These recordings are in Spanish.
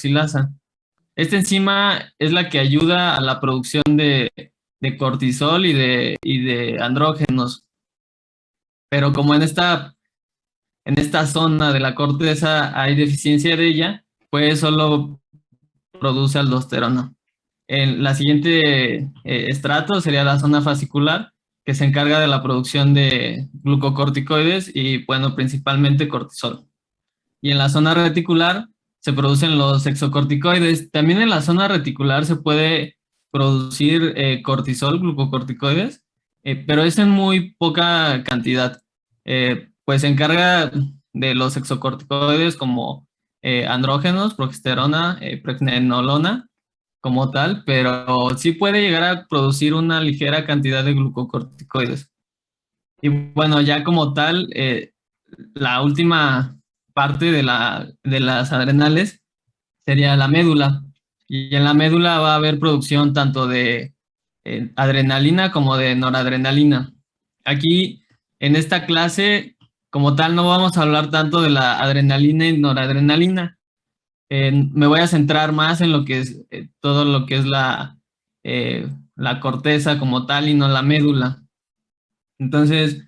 alfa-hidroxilasa. Esta enzima es la que ayuda a la producción de cortisol y de andrógenos. Pero como en esta zona de la corteza hay deficiencia de ella, pues solo produce aldosterona. En la siguiente estrato sería la zona fascicular, que se encarga de la producción de glucocorticoides y, bueno, principalmente cortisol. Y en la zona reticular se producen los exocorticoides. También en la zona reticular se puede producir cortisol, glucocorticoides, pero es en muy poca cantidad. Pues se encarga de los exocorticoides como andrógenos, progesterona, pregnenolona, como tal, pero sí puede llegar a producir una ligera cantidad de glucocorticoides. Y bueno, ya como tal, la última parte de las adrenales sería la médula. Y en la médula va a haber producción tanto de adrenalina como de noradrenalina. Aquí, en esta clase, como tal, no vamos a hablar tanto de la adrenalina y noradrenalina. Me voy a centrar más en lo que es todo lo que es la corteza como tal y no la médula. Entonces,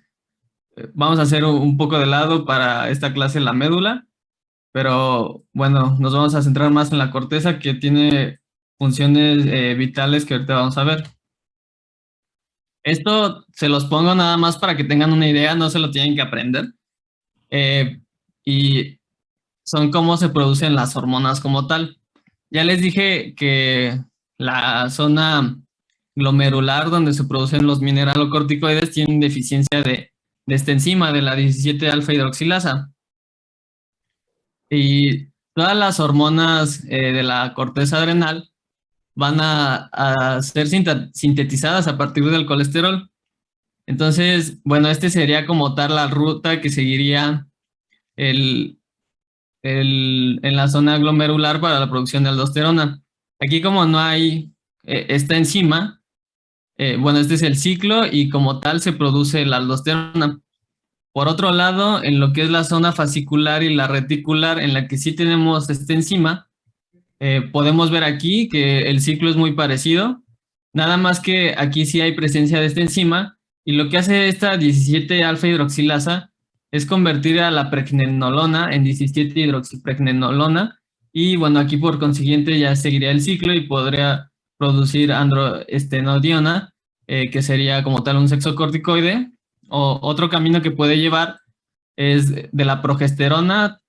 vamos a hacer un poco de lado para esta clase la médula, pero bueno, nos vamos a centrar más en la corteza que tiene funciones vitales que ahorita vamos a ver. Esto se los pongo nada más para que tengan una idea, no se lo tienen que aprender. Y son cómo se producen las hormonas como tal. Ya les dije que la zona glomerular donde se producen los mineralocorticoides tienen deficiencia de esta enzima, de la 17-alfa-hidroxilasa. Y todas las hormonas de la corteza adrenal van a ser sintetizadas a partir del colesterol. Entonces, bueno, este sería como tal la ruta que seguiría en la zona glomerular para la producción de aldosterona. Aquí como no hay esta enzima, bueno, este es el ciclo y como tal se produce la aldosterona. Por otro lado, en lo que es la zona fascicular y la reticular, en la que sí tenemos esta enzima, podemos ver aquí que el ciclo es muy parecido, nada más que aquí sí hay presencia de esta enzima y lo que hace esta 17-alfa-hidroxilasa es convertir a la pregnenolona en 17-hidroxipregnenolona y bueno, aquí por consiguiente ya seguiría el ciclo y podría producir androestenodiona, que sería como tal un sexocorticoide, o otro camino que puede llevar es de la progesterona,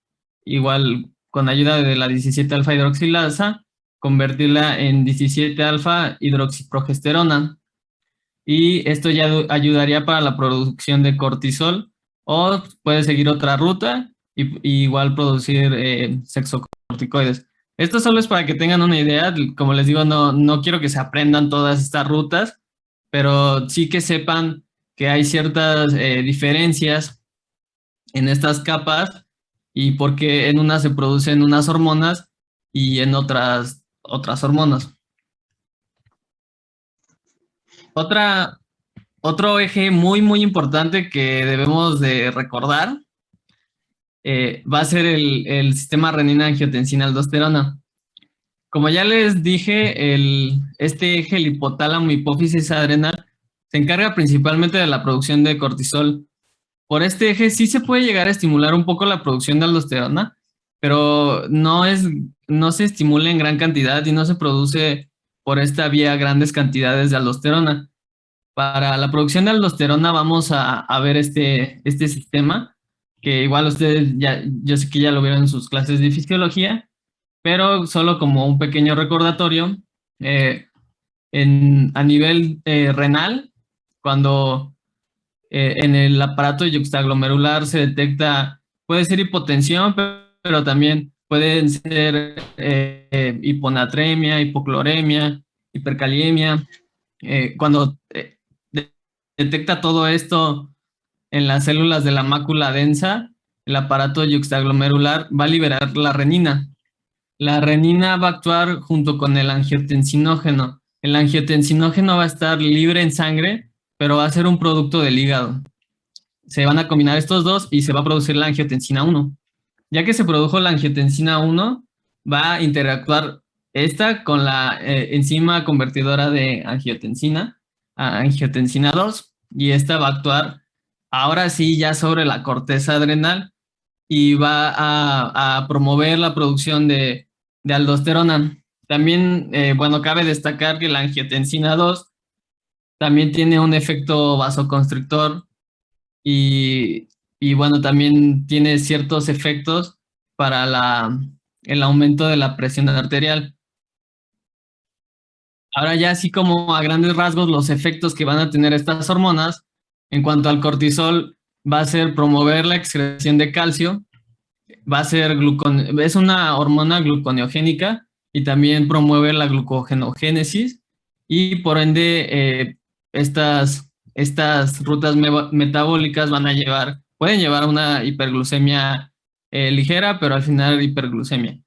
igual con ayuda de la 17-alfa-hidroxilasa, convertirla en 17-alfa-hidroxiprogesterona. Y esto ya ayudaría para la producción de cortisol, o puede seguir otra ruta y igual producir sexocorticoides. Esto solo es para que tengan una idea. Como les digo, no quiero que se aprendan todas estas rutas, pero sí que sepan que hay ciertas diferencias en estas capas y por qué en unas se producen unas hormonas y en otras hormonas. Otro eje muy importante que debemos de recordar va a ser el sistema renina-angiotensina-aldosterona. Como ya les dije, este eje, el hipotálamo hipófisis adrenal, se encarga principalmente de la producción de cortisol. Por este eje sí se puede llegar a estimular un poco la producción de aldosterona, pero no se estimula en gran cantidad y no se produce por esta vía grandes cantidades de aldosterona. Para la producción de aldosterona vamos a ver este sistema, que igual ustedes yo sé que ya lo vieron en sus clases de fisiología, pero solo como un pequeño recordatorio, a nivel renal, cuando en el aparato yuxtaglomerular se detecta, puede ser hipotensión, pero también pueden ser hiponatremia, hipocloremia, hipercaliemia. Cuando detecta todo esto en las células de la mácula densa, el aparato yuxtaglomerular va a liberar la renina. La renina va a actuar junto con el angiotensinógeno. El angiotensinógeno va a estar libre en sangre, pero va a ser un producto del hígado. Se van a combinar estos dos y se va a producir la angiotensina 1. Ya que se produjo la angiotensina 1, va a interactuar esta con la enzima convertidora de angiotensina, angiotensina 2, y esta va a actuar ahora sí ya sobre la corteza adrenal y va a promover la producción de aldosterona. También, bueno, cabe destacar que la angiotensina 2 también tiene un efecto vasoconstrictor y, y bueno, también tiene ciertos efectos para el aumento de la presión arterial. Ahora ya así como a grandes rasgos los efectos que van a tener estas hormonas en cuanto al cortisol va a ser promover la excreción de calcio, va a ser es una hormona gluconeogénica y también promueve la glucogenogénesis y por ende estas rutas metabólicas pueden llevar a una hiperglucemia ligera, pero al final hiperglucemia.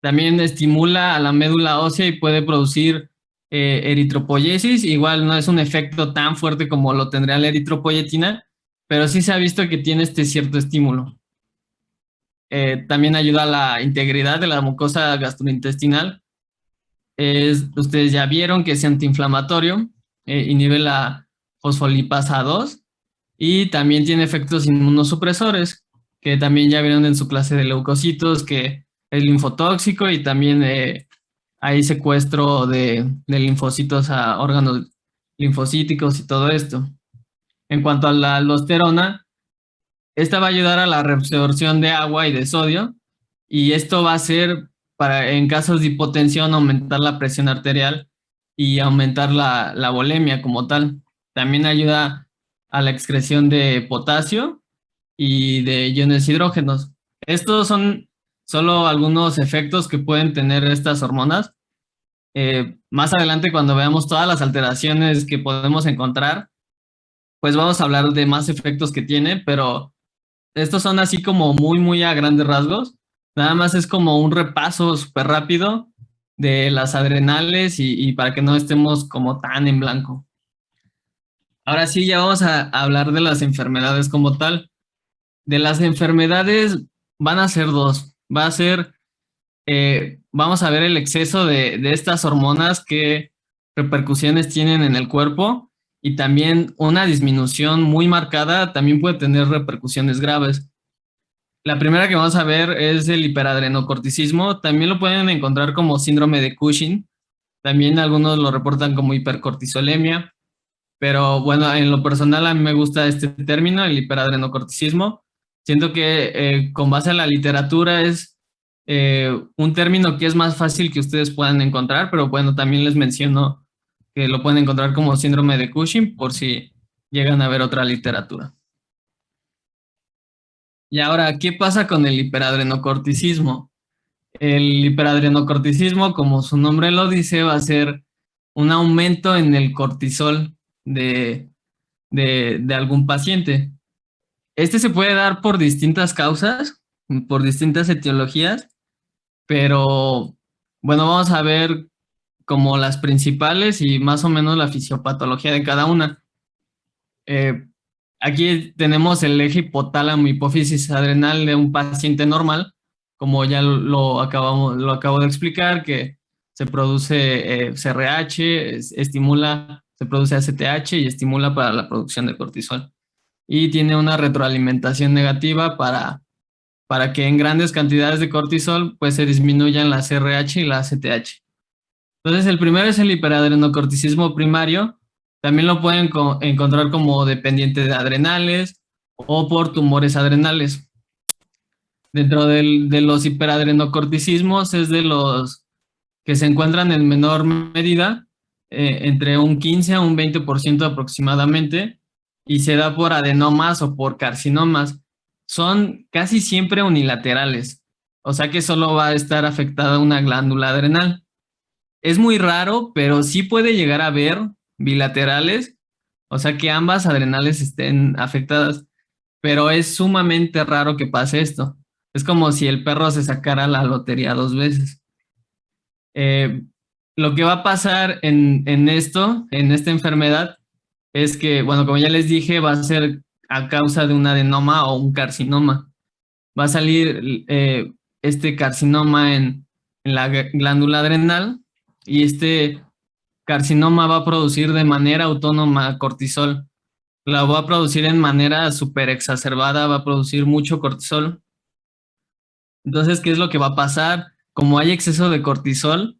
También estimula a la médula ósea y puede producir eritropoyesis. Igual no es un efecto tan fuerte como lo tendría la eritropoyetina, pero sí se ha visto que tiene este cierto estímulo. También ayuda a la integridad de la mucosa gastrointestinal. Ustedes ya vieron que es antiinflamatorio, inhibe la fosfolipasa 2 y también tiene efectos inmunosupresores, que también ya vieron en su clase de leucocitos, que es linfotóxico y también hay secuestro de linfocitos a órganos linfocíticos y todo esto. En cuanto a la aldosterona, esta va a ayudar a la reabsorción de agua y de sodio y esto va a ser para en casos de hipotensión aumentar la presión arterial y aumentar la volemia como tal. También ayuda a la excreción de potasio y de iones hidrógenos. Estos son solo algunos efectos que pueden tener estas hormonas. Más adelante, cuando veamos todas las alteraciones que podemos encontrar, pues vamos a hablar de más efectos que tiene, pero estos son así como muy a grandes rasgos. Nada más es como un repaso súper rápido de las adrenales y para que no estemos como tan en blanco. Ahora sí, ya vamos a hablar de las enfermedades como tal. De las enfermedades van a ser dos. Va a ser, vamos a ver el exceso de estas hormonas, qué repercusiones tienen en el cuerpo y también una disminución muy marcada también puede tener repercusiones graves. La primera que vamos a ver es el hiperadrenocorticismo. También lo pueden encontrar como síndrome de Cushing. También algunos lo reportan como hipercortisolemia. Pero bueno, en lo personal a mí me gusta este término, el hiperadrenocorticismo. Siento que con base a la literatura es un término que es más fácil que ustedes puedan encontrar, pero bueno, también les menciono que lo pueden encontrar como síndrome de Cushing por si llegan a ver otra literatura. Y ahora, ¿qué pasa con el hiperadrenocorticismo? El hiperadrenocorticismo, como su nombre lo dice, va a ser un aumento en el cortisol de algún paciente. Este se puede dar por distintas causas, por distintas etiologías, pero bueno, vamos a ver como las principales y más o menos la fisiopatología de cada una. Eh, Aquí tenemos el eje hipotálamo hipófisis adrenal de un paciente normal, como ya lo acabo de explicar, que se produce CRH, se produce ACTH y estimula para la producción de cortisol. Y tiene una retroalimentación negativa para que en grandes cantidades de cortisol pues se disminuyan la CRH y la ACTH. Entonces, el primero es el hiperadrenocorticismo primario. También lo pueden encontrar como dependiente de adrenales o por tumores adrenales. Dentro de los hiperadrenocorticismos es de los que se encuentran en menor medida, entre un 15 a un 20% aproximadamente, y se da por adenomas o por carcinomas. Son casi siempre unilaterales, o sea que solo va a estar afectada una glándula adrenal. Es muy raro, pero sí puede llegar a haber bilaterales, o sea que ambas adrenales estén afectadas, pero es sumamente raro que pase esto. Es como si el perro se sacara la lotería 2 veces. Eh, lo que va a pasar en esta enfermedad, es que, bueno, como ya les dije, va a ser a causa de un adenoma o un carcinoma. Va a salir este carcinoma en la glándula adrenal, y este carcinoma va a producir de manera autónoma cortisol. La va a producir en manera súper exacerbada, va a producir mucho cortisol. Entonces, ¿qué es lo que va a pasar? Como hay exceso de cortisol,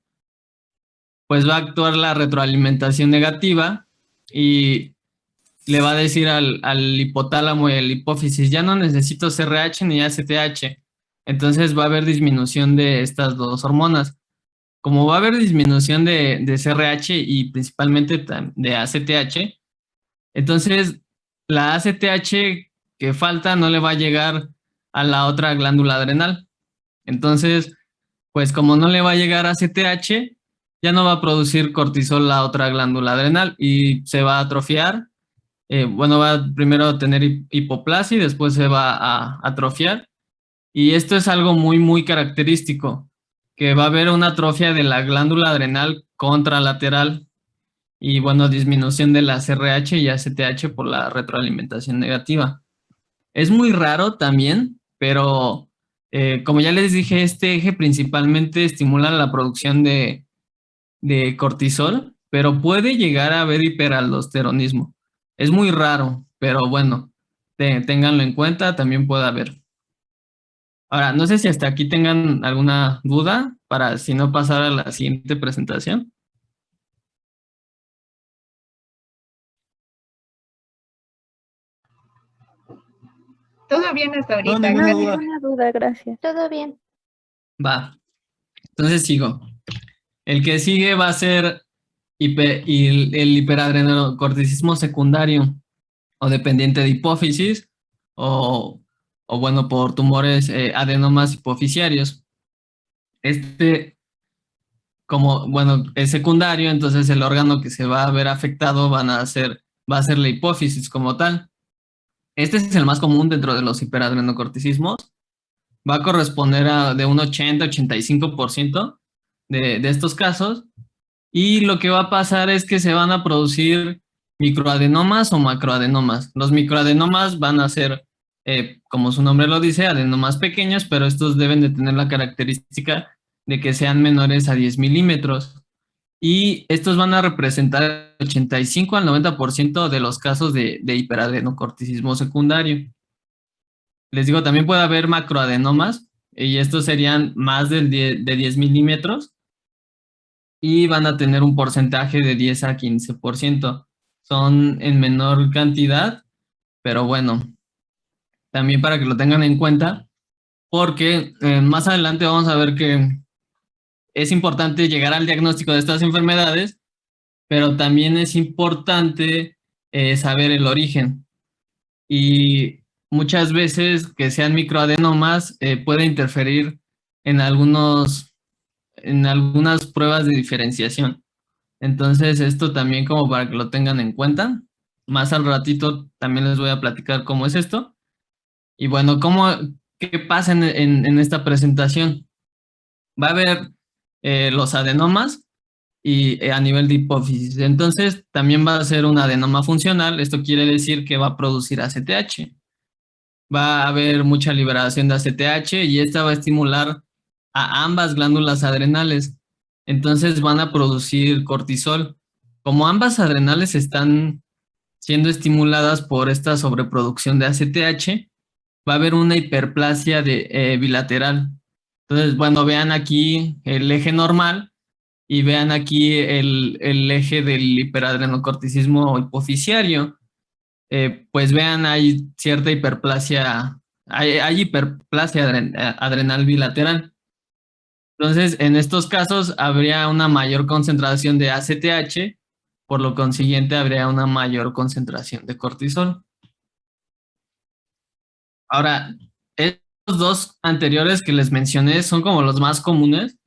pues va a actuar la retroalimentación negativa y le va a decir al hipotálamo y al hipófisis, ya no necesito CRH ni ACTH. Entonces va a haber disminución de estas dos hormonas. Como va a haber disminución de CRH y principalmente de ACTH, entonces la ACTH que falta no le va a llegar a la otra glándula adrenal. Entonces, pues como no le va a llegar ACTH, ya no va a producir cortisol la otra glándula adrenal y se va a atrofiar. Bueno, va primero a tener hipoplasia y después se va a atrofiar. Y esto es algo muy, muy característico, que va a haber una atrofia de la glándula adrenal contralateral y, bueno, disminución de la CRH y ACTH por la retroalimentación negativa. Es muy raro también, pero como ya les dije, este eje principalmente estimula la producción de cortisol, pero puede llegar a haber hiperaldosteronismo. Es muy raro, pero bueno, ténganlo en cuenta, también puede haber. Ahora, no sé si hasta aquí tengan alguna duda para si no pasar a la siguiente presentación. Todo bien hasta No, ahorita, ninguna gracias. duda. Ninguna duda, gracias. Todo bien. Va, entonces sigo. El que sigue va a ser el hiperadrenocorticismo secundario o dependiente de hipófisis o bueno, por tumores adenomas hipofisiarios. Este, como, bueno, es secundario, entonces el órgano que se va a ver afectado va a ser la hipófisis como tal. Este es el más común dentro de los hiperadrenocorticismos. Va a corresponder a de un 80-85% de estos casos. Y lo que va a pasar es que se van a producir microadenomas o macroadenomas. Los microadenomas van a ser, como su nombre lo dice, adenomas pequeños, pero estos deben de tener la característica de que sean menores a 10 milímetros. Y estos van a representar 85 al 90% de los casos de hiperadenocorticismo secundario. Les digo, también puede haber macroadenomas, y estos serían más de 10 milímetros y van a tener un porcentaje de 10 a 15%. Son en menor cantidad, pero bueno, también para que lo tengan en cuenta, porque más adelante vamos a ver que es importante llegar al diagnóstico de estas enfermedades, pero también es importante saber el origen. Y muchas veces que sean microadenomas puede interferir en algunas pruebas de diferenciación. Entonces, esto también como para que lo tengan en cuenta. Más al ratito también les voy a platicar cómo es esto. Y bueno, ¿qué pasa en esta presentación? Va a haber los adenomas y a nivel de hipófisis. Entonces, también va a ser un adenoma funcional. Esto quiere decir que va a producir ACTH. Va a haber mucha liberación de ACTH y esta va a estimular a ambas glándulas adrenales. Entonces van a producir cortisol. Como ambas adrenales están siendo estimuladas por esta sobreproducción de ACTH, va a haber una hiperplasia bilateral. Entonces, bueno, vean aquí el eje normal y vean aquí el eje del hiperadrenocorticismo hipofisiario. Pues vean, hay cierta hiperplasia, hay hiperplasia adrenal bilateral. Entonces, en estos casos habría una mayor concentración de ACTH, por lo consiguiente habría una mayor concentración de cortisol. Ahora, estos dos anteriores que les mencioné son como los más comunes,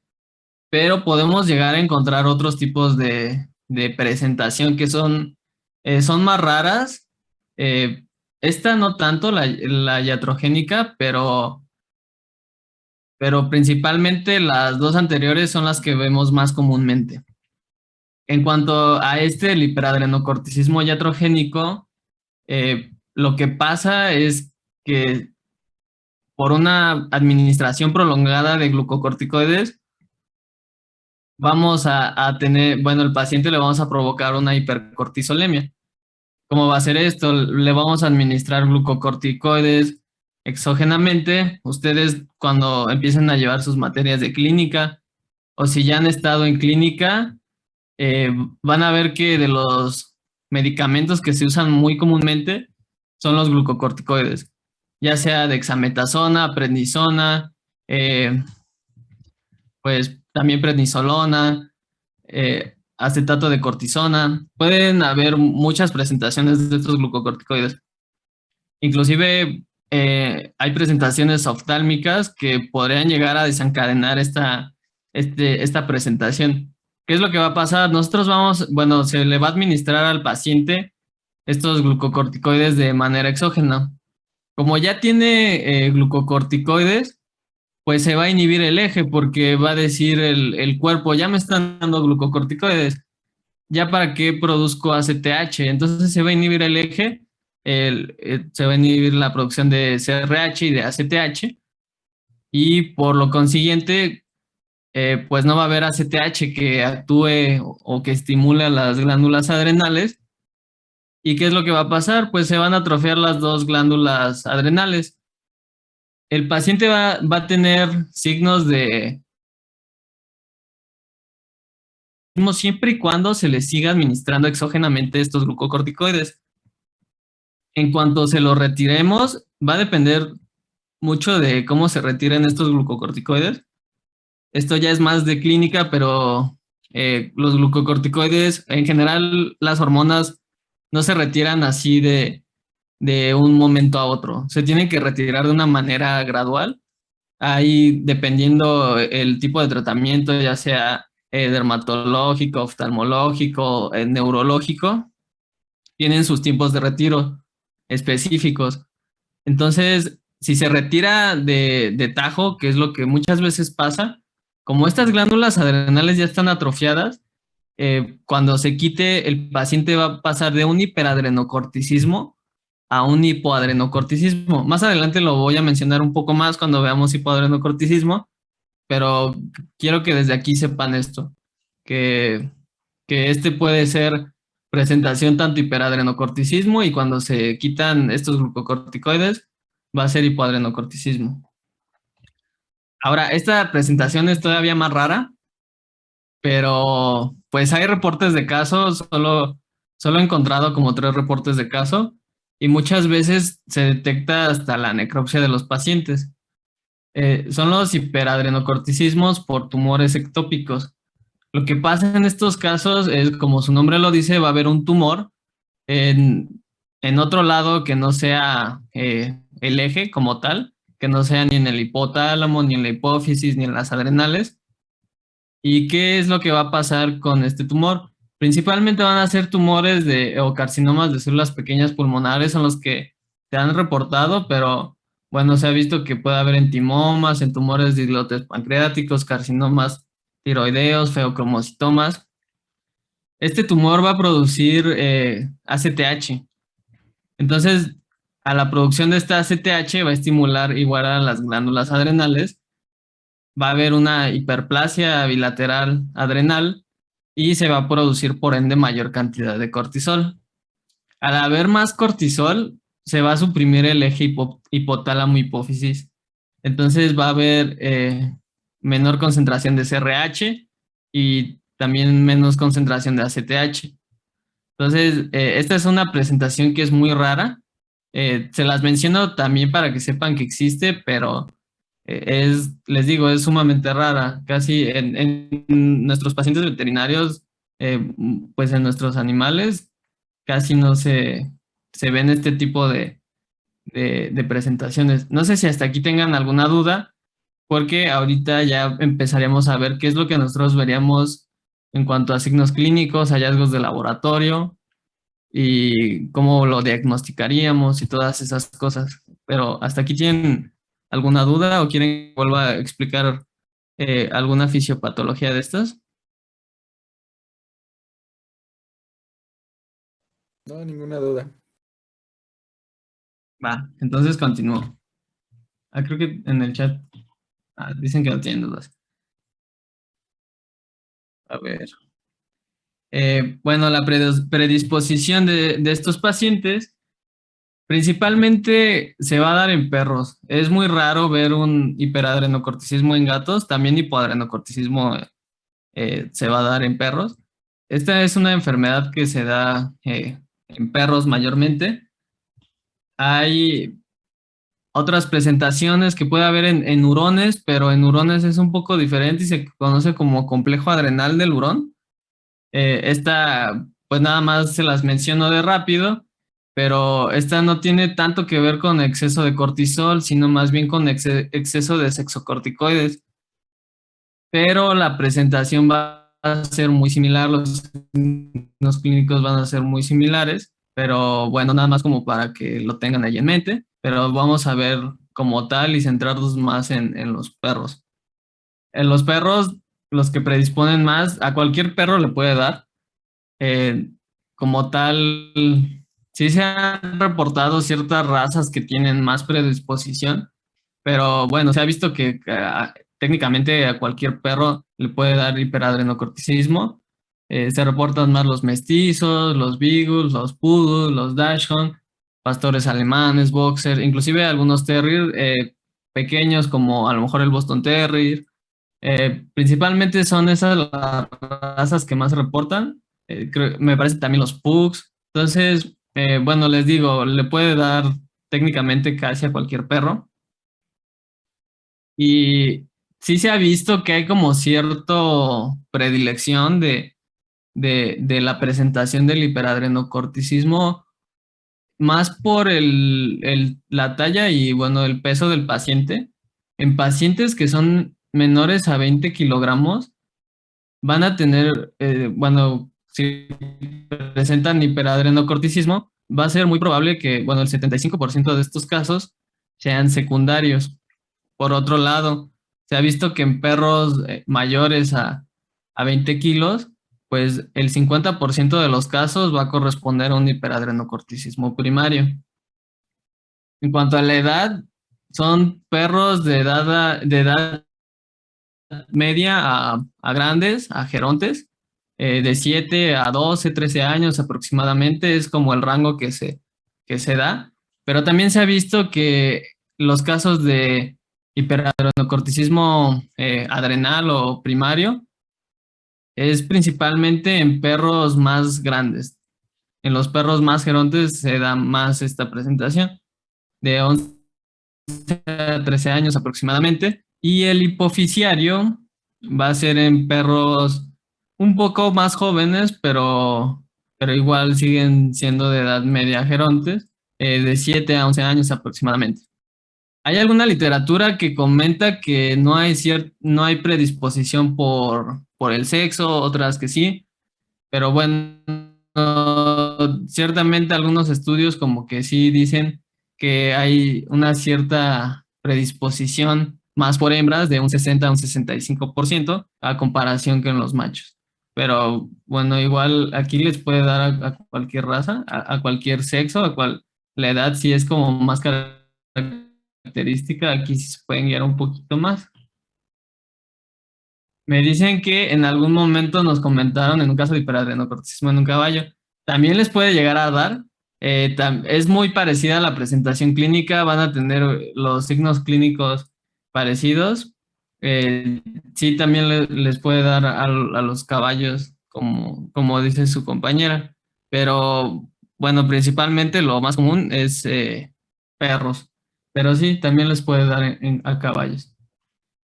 pero podemos llegar a encontrar otros tipos de presentación que son más raras. Esta no tanto, la iatrogénica, pero principalmente las dos anteriores son las que vemos más comúnmente. En cuanto a el hiperadrenocorticismo iatrogénico, lo que pasa es que por una administración prolongada de glucocorticoides, vamos a tener, bueno, el paciente le vamos a provocar una hipercortisolemia. ¿Cómo va a ser esto? Le vamos a administrar glucocorticoides exógenamente. Ustedes cuando empiecen a llevar sus materias de clínica o si ya han estado en clínica, eh, van a ver que de los medicamentos que se usan muy comúnmente son los glucocorticoides, ya sea dexametasona, prednisona, eh, pues también prednisolona, acetato de cortisona. Pueden haber muchas presentaciones de estos glucocorticoides. Inclusive hay presentaciones oftálmicas que podrían llegar a desencadenar esta presentación. ¿Qué es lo que va a pasar? Nosotros vamos, bueno, se le va a administrar al paciente estos glucocorticoides de manera exógena. Como ya tiene glucocorticoides, pues se va a inhibir el eje porque va a decir el cuerpo, ya me están dando glucocorticoides, ya para qué produzco ACTH. Entonces se va a inhibir el eje, se va a inhibir la producción de CRH y de ACTH, y por lo consiguiente, pues no va a haber ACTH que actúe o que estimule a las glándulas adrenales. ¿Y qué es lo que va a pasar? Pues se van a atrofiar las dos glándulas adrenales. El paciente va a tener signos de siempre y cuando se le siga administrando exógenamente estos glucocorticoides. En cuanto se los retiremos, va a depender mucho de cómo se retiren estos glucocorticoides. Esto ya es más de clínica, pero los glucocorticoides, en general, las hormonas no se retiran así de un momento a otro. Se tienen que retirar de una manera gradual. Ahí, dependiendo el tipo de tratamiento, ya sea dermatológico, oftalmológico, neurológico, tienen sus tiempos de retiro específicos. Entonces, si se retira de tajo, que es lo que muchas veces pasa, como estas glándulas adrenales ya están atrofiadas, cuando se quite, el paciente va a pasar de un hiperadrenocorticismo a un hipoadrenocorticismo. Más adelante lo voy a mencionar un poco más cuando veamos hipoadrenocorticismo, pero quiero que desde aquí sepan esto, que, que este puede ser presentación tanto hiperadrenocorticismo y cuando se quitan estos glucocorticoides va a ser hipoadrenocorticismo. Ahora, esta presentación es todavía más rara, pero pues hay reportes de casos, solo he encontrado como 3 reportes de caso y muchas veces se detecta hasta la necropsia de los pacientes. Son los hiperadrenocorticismos por tumores ectópicos. Lo que pasa en estos casos es, como su nombre lo dice, va a haber un tumor en otro lado que no sea el eje como tal, que no sea ni en el hipotálamo, ni en la hipófisis, ni en las adrenales. ¿Y qué es lo que va a pasar con este tumor? Principalmente van a ser tumores o carcinomas de células pequeñas pulmonares, son los que se han reportado, pero bueno, se ha visto que puede haber en timomas, en tumores de islotes pancreáticos, carcinomas tiroideos, feocromocitomas. Este tumor va a producir ACTH. Entonces, a la producción de esta ACTH va a estimular igual a las glándulas adrenales, va a haber una hiperplasia bilateral adrenal y se va a producir por ende mayor cantidad de cortisol. Al haber más cortisol, se va a suprimir el eje hipotálamo hipófisis. Entonces va a haber menor concentración de CRH y también menos concentración de ACTH. Entonces, esta es una presentación que es muy rara. Se las menciono también para que sepan que existe, pero les digo, es sumamente rara. Casi en nuestros pacientes veterinarios, pues en nuestros animales, casi no se ven este tipo de presentaciones. No sé si hasta aquí tengan alguna duda, porque ahorita ya empezaríamos a ver qué es lo que nosotros veríamos en cuanto a signos clínicos, hallazgos de laboratorio y cómo lo diagnosticaríamos y todas esas cosas. Pero hasta aquí tienen alguna duda o quieren que vuelva a explicar alguna fisiopatología de estas. No, ninguna duda. Va, entonces continúo. Creo que en el chat dicen que no tienen dudas. A ver. Bueno, la predisposición de estos pacientes principalmente se va a dar en perros. Es muy raro ver un hiperadrenocorticismo en gatos, también hipoadrenocorticismo se va a dar en perros. Esta es una enfermedad que se da en perros mayormente. Hay otras presentaciones que puede haber en hurones, pero en hurones es un poco diferente y se conoce como complejo adrenal del hurón. Esta, pues nada más se las menciono de rápido, pero esta no tiene tanto que ver con exceso de cortisol, sino más bien con exceso de sexocorticoides. Pero la presentación va a ser muy similar, los clínicos van a ser muy similares, pero bueno, nada más como para que lo tengan ahí en mente, pero vamos a ver como tal y centrarnos más en los perros. En los perros, los que predisponen más, a cualquier perro le puede dar. Eh, Como tal, sí se han reportado ciertas razas que tienen más predisposición, pero bueno, se ha visto que técnicamente a cualquier perro le puede dar hiperadrenocorticismo. Se reportan más los mestizos, los beagles, los poodles, los dachshund, pastores alemanes, boxer, inclusive algunos terrier pequeños como a lo mejor el Boston Terrier. Principalmente son esas las razas que más se reportan. Me parece también los pugs. Entonces, bueno, les digo, le puede dar técnicamente casi a cualquier perro. Y sí se ha visto que hay como cierto predilección de la presentación del hiperadrenocorticismo, más por la talla y bueno, el peso del paciente. En pacientes que son menores a 20 kilogramos, van a tener, bueno, si presentan hiperadrenocorticismo, va a ser muy probable que, bueno, el 75% de estos casos sean secundarios. Por otro lado, se ha visto que en perros mayores a 20 kilos, pues el 50% de los casos va a corresponder a un hiperadrenocorticismo primario. En cuanto a la edad, son perros de edad media a grandes, a gerontes, de 7 a 12, 13 años aproximadamente, es como el rango que se da. Pero también se ha visto que los casos de hiperadrenocorticismo adrenal o primario es principalmente en perros más grandes. En los perros más gerontes se da más esta presentación, de 11 a 13 años aproximadamente. Y el hipofisiario va a ser en perros un poco más jóvenes, pero igual siguen siendo de edad media gerontes, de 7 a 11 años aproximadamente. Hay alguna literatura que comenta que no hay predisposición por el sexo, otras que sí, pero bueno, ciertamente algunos estudios como que sí dicen que hay una cierta predisposición más por hembras de un 60 a un 65% a comparación que en los machos. Pero bueno, igual aquí les puede dar a cualquier raza, a cualquier sexo, la edad sí es como más característica, aquí sí se pueden guiar un poquito más. Me dicen que en algún momento nos comentaron en un caso de hiperadrenocorticismo en un caballo. También les puede llegar a dar. Es muy parecida a la presentación clínica, van a tener los signos clínicos parecidos. Eh, sí, también les puede dar a los caballos, como dice su compañera. Pero bueno, principalmente lo más común es perros. Pero sí, también les puede dar a caballos.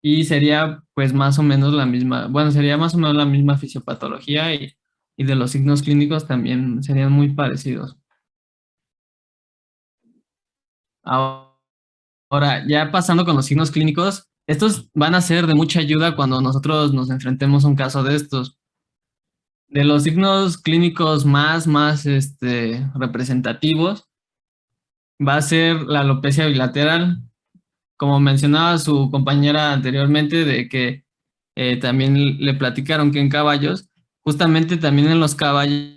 Y sería pues más o menos la misma, bueno, sería más o menos la misma fisiopatología y de los signos clínicos también serían muy parecidos. Ahora, ya pasando con los signos clínicos, estos van a ser de mucha ayuda cuando nosotros nos enfrentemos a un caso de estos. De los signos clínicos más representativos, va a ser la alopecia bilateral, como mencionaba su compañera anteriormente, de que también le platicaron que en caballos, justamente también en los caballos,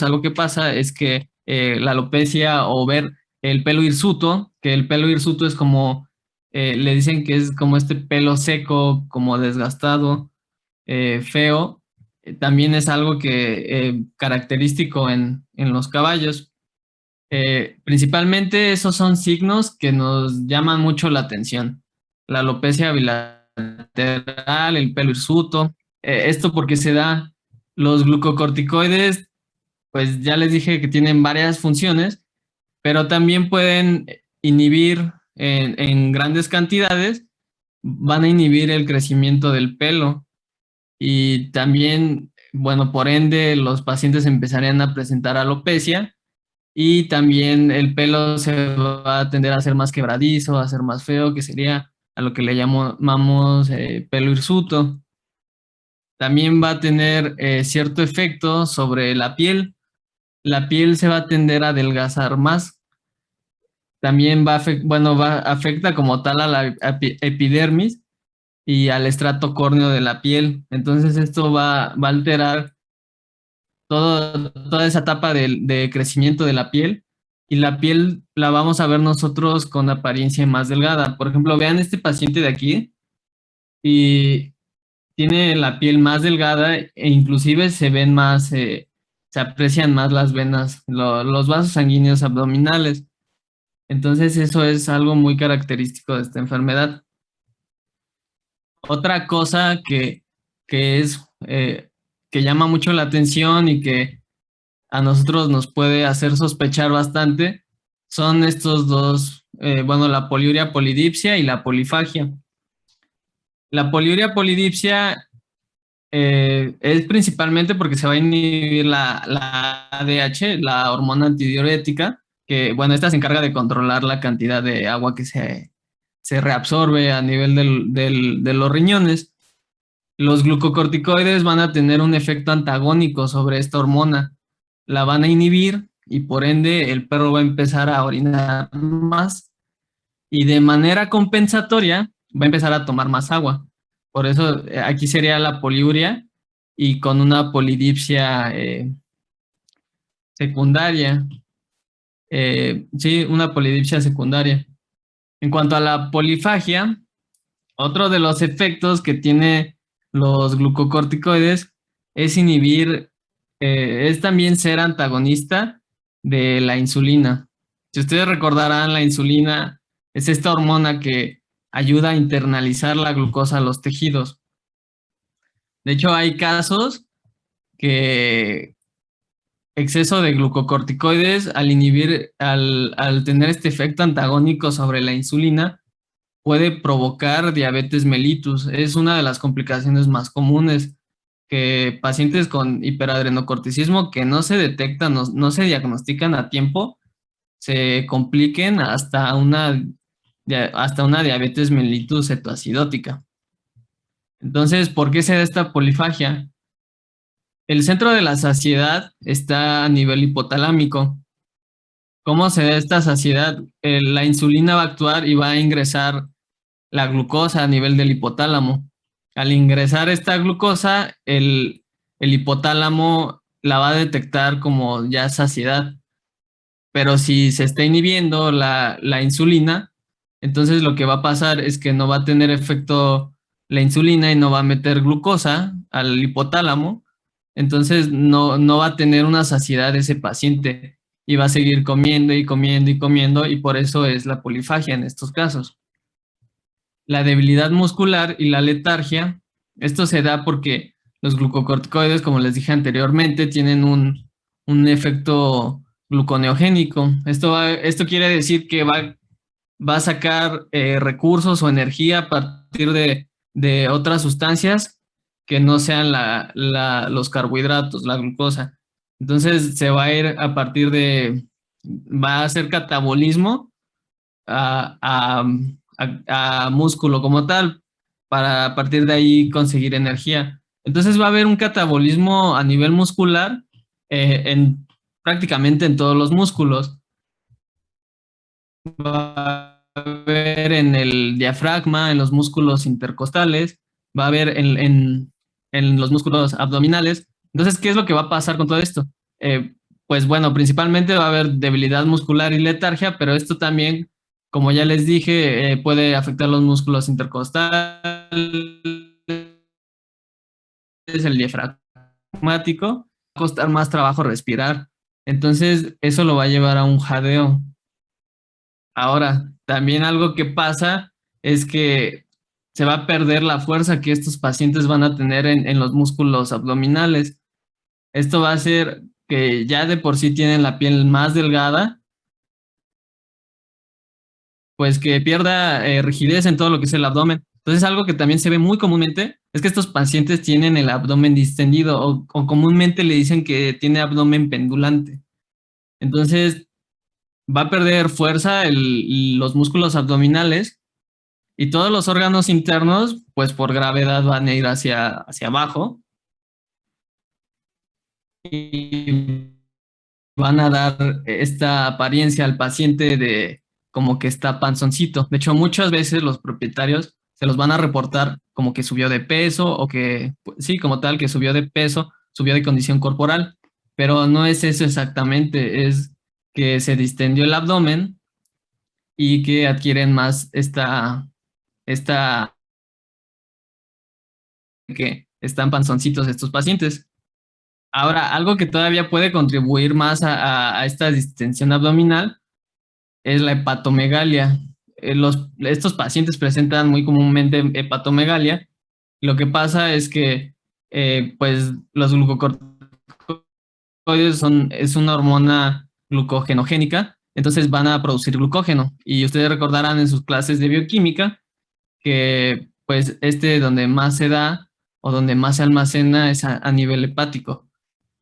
algo que pasa es que la alopecia o ver el pelo hirsuto que el pelo hirsuto es como, le dicen que es como este pelo seco, como desgastado, feo. También es algo que característico en los caballos. Principalmente esos son signos que nos llaman mucho la atención. La alopecia bilateral, el pelo hirsuto. Esto porque se da los glucocorticoides, pues ya les dije que tienen varias funciones, pero también pueden inhibir en grandes cantidades, van a inhibir el crecimiento del pelo y también, bueno, por ende, los pacientes empezarían a presentar alopecia y también el pelo se va a tender a ser más quebradizo, a ser más feo, que sería a lo que le llamamos pelo hirsuto. También va a tener cierto efecto sobre la piel. La piel se va a tender a adelgazar más. También afecta como tal a la epidermis y al estrato córneo de la piel. Entonces esto va a alterar toda esa etapa de crecimiento de la piel y la piel la vamos a ver nosotros con apariencia más delgada. Por ejemplo, vean este paciente de aquí y tiene la piel más delgada e inclusive se ven más, se aprecian más las venas, los vasos sanguíneos abdominales. Entonces eso es algo muy característico de esta enfermedad. Otra cosa que es que llama mucho la atención y que a nosotros nos puede hacer sospechar bastante son estos dos, bueno, la poliuria polidipsia y la polifagia. La poliuria polidipsia es principalmente porque se va a inhibir la ADH, la hormona antidiurética, que, bueno, esta se encarga de controlar la cantidad de agua que se reabsorbe a nivel de los riñones. Los glucocorticoides van a tener un efecto antagónico sobre esta hormona, la van a inhibir y por ende el perro va a empezar a orinar más y de manera compensatoria va a empezar a tomar más agua. Por eso aquí sería la poliuria y con una polidipsia secundaria. Sí, una polidipsia secundaria. En cuanto a la polifagia, otro de los efectos que tiene los glucocorticoides es inhibir, es también ser antagonista de la insulina. Si ustedes recordarán, la insulina es esta hormona que ayuda a internalizar la glucosa a los tejidos. De hecho, hay casos que exceso de glucocorticoides al tener este efecto antagónico sobre la insulina, puede provocar diabetes mellitus. Es una de las complicaciones más comunes que pacientes con hiperadrenocorticismo que no se detectan, no se diagnostican a tiempo, se compliquen hasta una diabetes mellitus cetoacidótica. Entonces, ¿por qué se da esta polifagia? El centro de la saciedad está a nivel hipotalámico. ¿Cómo se da esta saciedad? La insulina va a actuar y va a ingresar la glucosa a nivel del hipotálamo. Al ingresar esta glucosa, el hipotálamo la va a detectar como ya saciedad. Pero si se está inhibiendo la insulina, entonces lo que va a pasar es que no va a tener efecto la insulina y no va a meter glucosa al hipotálamo, entonces no va a tener una saciedad ese paciente y va a seguir comiendo y comiendo y comiendo y por eso es la polifagia en estos casos. La debilidad muscular y la letargia, esto se da porque los glucocorticoides, como les dije anteriormente, tienen un efecto gluconeogénico. Esto quiere decir que va a sacar recursos o energía a partir de otras sustancias que no sean los carbohidratos, la glucosa. Entonces se va a ir va a hacer catabolismo a músculo como tal, para a partir de ahí conseguir energía. Entonces va a haber un catabolismo a nivel muscular prácticamente en todos los músculos. Va a haber en el diafragma, en los músculos intercostales, va a haber en los músculos abdominales. Entonces, ¿qué es lo que va a pasar con todo esto? Pues bueno, principalmente va a haber debilidad muscular y letargia, pero esto también Como ya les dije, puede afectar los músculos intercostales, el diafragmático, va a costar más trabajo respirar. Entonces, eso lo va a llevar a un jadeo. Ahora, también algo que pasa es que se va a perder la fuerza que estos pacientes van a tener en los músculos abdominales. Esto va a hacer que ya de por sí tienen la piel más delgada, pues que pierda rigidez en todo lo que es el abdomen. Entonces, algo que también se ve muy comúnmente es que estos pacientes tienen el abdomen distendido o comúnmente le dicen que tiene abdomen pendulante. Entonces, va a perder fuerza los músculos abdominales y todos los órganos internos, pues por gravedad van a ir hacia abajo y van a dar esta apariencia al paciente de como que está panzoncito. De hecho, muchas veces los propietarios se los van a reportar como que subió de peso o que, pues, sí, como tal, que subió de peso, subió de condición corporal, pero no es eso exactamente, es que se distendió el abdomen y que adquieren más esta que están panzoncitos estos pacientes. Ahora, algo que todavía puede contribuir más a esta distensión abdominal es la hepatomegalia. Estos pacientes presentan muy comúnmente hepatomegalia. Lo que pasa es que pues los glucocorticoides es una hormona glucogenogénica, entonces van a producir glucógeno. Y ustedes recordarán en sus clases de bioquímica que pues donde más se da o donde más se almacena es a nivel hepático.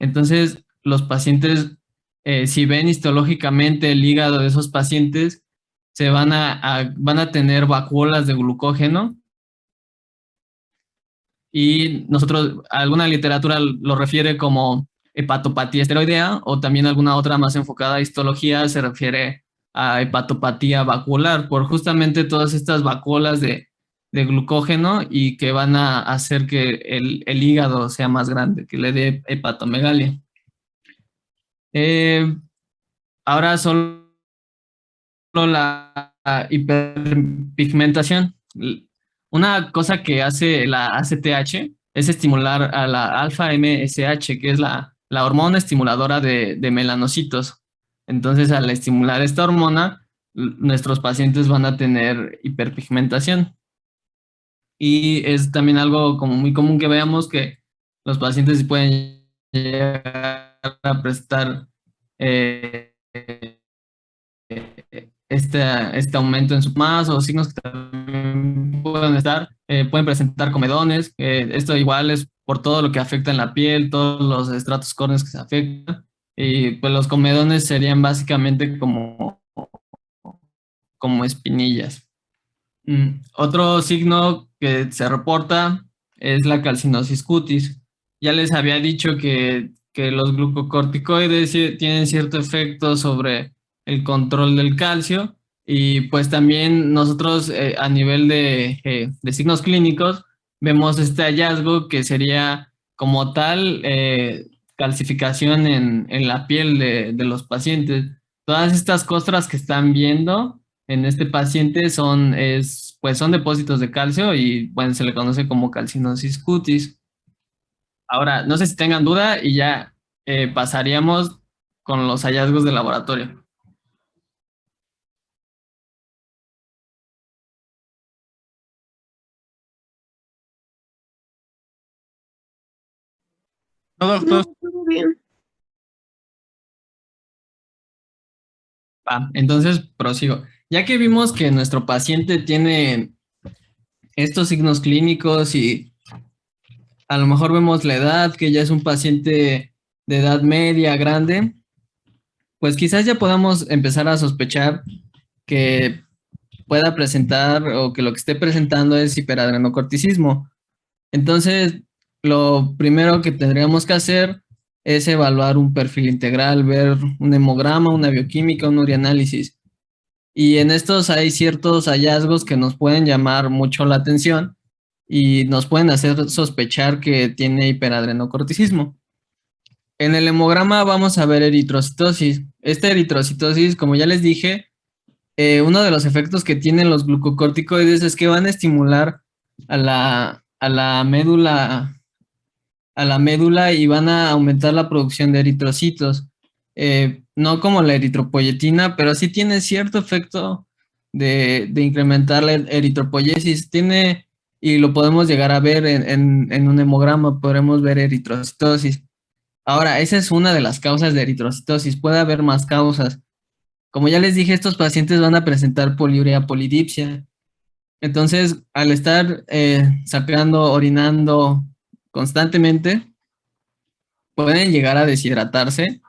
Entonces, los pacientes, si ven histológicamente el hígado de esos pacientes, van a tener vacuolas de glucógeno y nosotros, alguna literatura lo refiere como hepatopatía esteroidea o también alguna otra más enfocada a histología se refiere a hepatopatía vacuolar por justamente todas estas vacuolas de glucógeno y que van a hacer que el hígado sea más grande, que le dé hepatomegalia. Eh, Ahora solo la hiperpigmentación. Una cosa que hace la ACTH es estimular a la alfa MSH, que es la hormona estimuladora de melanocitos. Entonces, al estimular esta hormona, nuestros pacientes van a tener hiperpigmentación. Y es también algo como muy común que veamos que los pacientes pueden llegar a prestar este aumento en su más o signos que también pueden estar, pueden presentar comedones. Esto igual es por todo lo que afecta en la piel, todos los estratos córneos que se afectan. Y pues los comedones serían básicamente como espinillas. Otro signo que se reporta es la calcinosis cutis. Ya les había dicho que los glucocorticoides tienen cierto efecto sobre el control del calcio y pues también nosotros a nivel de signos clínicos vemos este hallazgo que sería como tal calcificación en la piel de los pacientes. Todas estas costras que están viendo en este paciente pues son depósitos de calcio y bueno, se le conoce como calcinosis cutis. Ahora, no sé si tengan duda y ya pasaríamos con los hallazgos de laboratorio. No, No, doctor. todo bien. Entonces, prosigo. Ya que vimos que nuestro paciente tiene estos signos clínicos y a lo mejor vemos la edad, que ya es un paciente de edad media, grande, pues quizás ya podamos empezar a sospechar que pueda presentar o que lo que esté presentando es hiperadrenocorticismo. Entonces, lo primero que tendríamos que hacer es evaluar un perfil integral, ver un hemograma, una bioquímica, un urianálisis. Y en estos hay ciertos hallazgos que nos pueden llamar mucho la atención y nos pueden hacer sospechar que tiene hiperadrenocorticismo. En el hemograma vamos a ver eritrocitosis. Esta eritrocitosis, como ya les dije, uno de los efectos que tienen los glucocorticoides es que van a estimular a la médula y van a aumentar la producción de eritrocitos. No como la eritropoyetina, pero sí tiene cierto efecto de incrementar la eritropoyesis. Y lo podemos llegar a ver en un hemograma, podremos ver eritrocitosis. Ahora, esa es una de las causas de eritrocitosis. Puede haber más causas. Como ya les dije, estos pacientes van a presentar poliuria polidipsia. Entonces, al estar sacando, orinando constantemente, pueden llegar a deshidratarse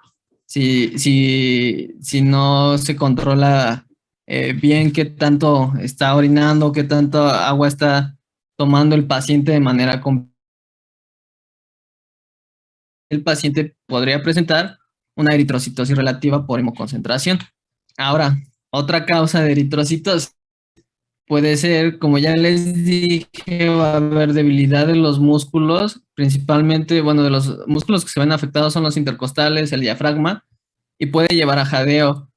si no se controla bien qué tanto está orinando, qué tanto agua está tomando el paciente de manera completa. El paciente podría presentar una eritrocitosis relativa por hemoconcentración. Ahora, otra causa de eritrocitosis puede ser, como ya les dije, va a haber debilidad de los músculos, principalmente, bueno, de los músculos que se ven afectados son los intercostales, el diafragma, y puede llevar a jadeo.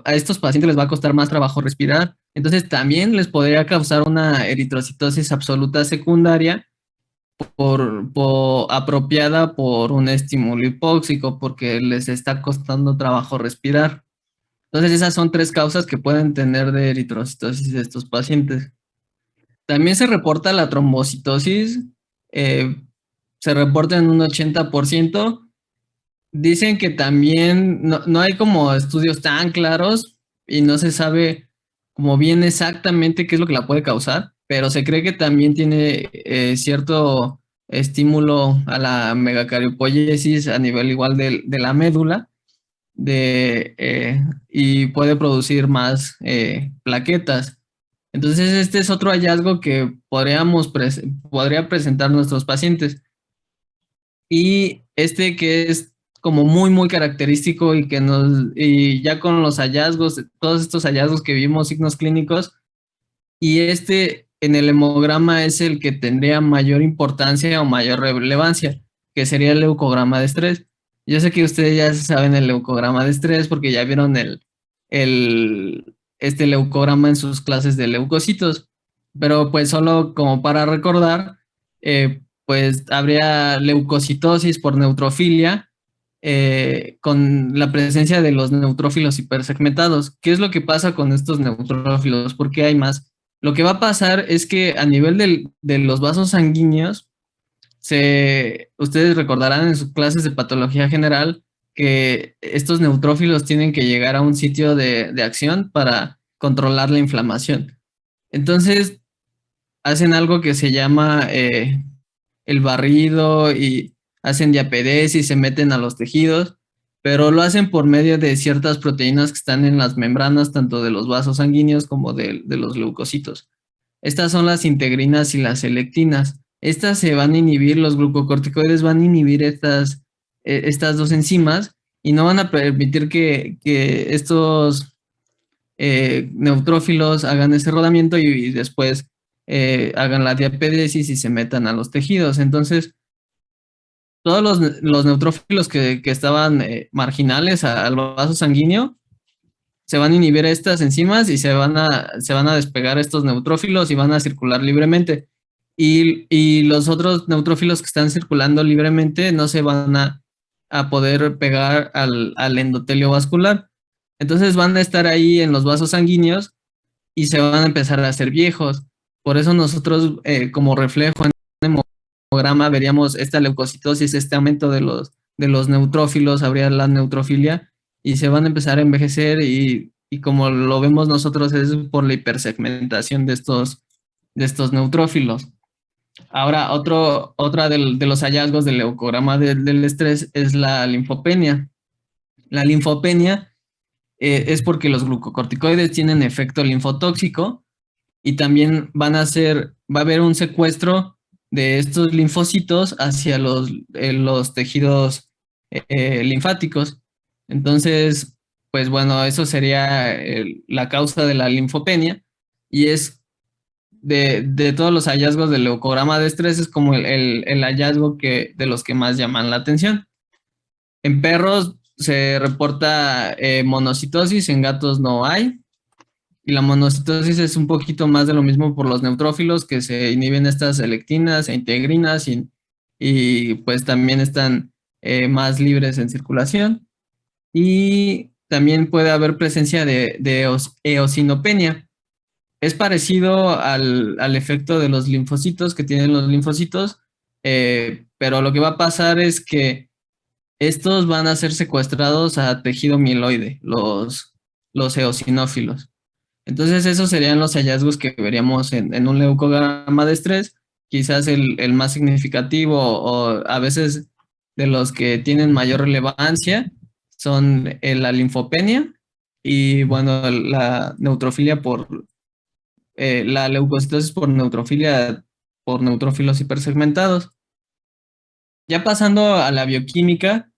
A estos pacientes les va a costar más trabajo respirar, entonces también les podría causar una eritrocitosis absoluta secundaria apropiada por un estímulo hipóxico, porque les está costando trabajo respirar. Entonces, esas son tres causas que pueden tener de eritrocitosis de estos pacientes. También se reporta la trombocitosis, se reporta en un 80%. Dicen que también no hay como estudios tan claros y no se sabe como bien exactamente qué es lo que la puede causar, pero se cree que también tiene cierto estímulo a la megacariopóyesis a nivel igual de la médula y puede producir más plaquetas. Entonces, este es otro hallazgo que podría presentar nuestros pacientes. Y este que es como muy, muy característico y ya con los hallazgos, todos estos hallazgos que vimos, signos clínicos, y este en el hemograma es el que tendría mayor importancia o mayor relevancia, que sería el leucograma de estrés. Yo sé que ustedes ya saben el leucograma de estrés porque ya vieron este leucograma en sus clases de leucocitos, pero pues solo como para recordar, pues habría leucocitosis por neutrofilia con la presencia de los neutrófilos hipersegmentados. ¿Qué es lo que pasa con estos neutrófilos? ¿Por qué hay más? Lo que va a pasar es que a nivel de los vasos sanguíneos, ustedes recordarán en sus clases de patología general que estos neutrófilos tienen que llegar a un sitio de acción para controlar la inflamación. Entonces, hacen algo que se llama el barrido y hacen diapedesis, se meten a los tejidos, pero lo hacen por medio de ciertas proteínas que están en las membranas, tanto de los vasos sanguíneos como de los leucocitos. Estas son las integrinas y las selectinas. Estas se van a inhibir, los glucocorticoides van a inhibir estas dos enzimas y no van a permitir que estos neutrófilos hagan ese rodamiento y después hagan la diapedesis y se metan a los tejidos. Entonces, todos los neutrófilos que estaban marginales al vaso sanguíneo se van a inhibir estas enzimas y se van a despegar estos neutrófilos y van a circular libremente. Y los otros neutrófilos que están circulando libremente no se van a poder pegar al endotelio vascular. Entonces van a estar ahí en los vasos sanguíneos y se van a empezar a hacer viejos. Por eso nosotros como reflejo en el hemograma veríamos esta leucocitosis, este aumento de los neutrófilos, habría la neutrofilia y se van a empezar a envejecer y como lo vemos nosotros es por la hipersegmentación de estos neutrófilos. Ahora, otra de los hallazgos del leucograma del estrés es la linfopenia. La linfopenia es porque los glucocorticoides tienen efecto linfotóxico y también va a haber un secuestro de estos linfocitos hacia los tejidos linfáticos. Entonces, pues bueno, eso sería la causa de la linfopenia y es de todos los hallazgos del leucograma de estrés, es como el hallazgo de los que más llaman la atención. En perros se reporta monocitosis, en gatos no hay. y la monocitosis es un poquito más de lo mismo por los neutrófilos que se inhiben estas lectinas e integrinas y pues también están más libres en circulación. Y también puede haber presencia de eosinopenia. Es parecido al efecto de los linfocitos que tienen los linfocitos, pero lo que va a pasar es que estos van a ser secuestrados a tejido mieloide, los eosinófilos. Entonces esos serían los hallazgos que veríamos en un leucograma de estrés, quizás el más significativo o a veces de los que tienen mayor relevancia son la linfopenia y bueno, la neutrofilia la leucocitosis por neutrofilia por neutrófilos hipersegmentados. Ya pasando a la bioquímica,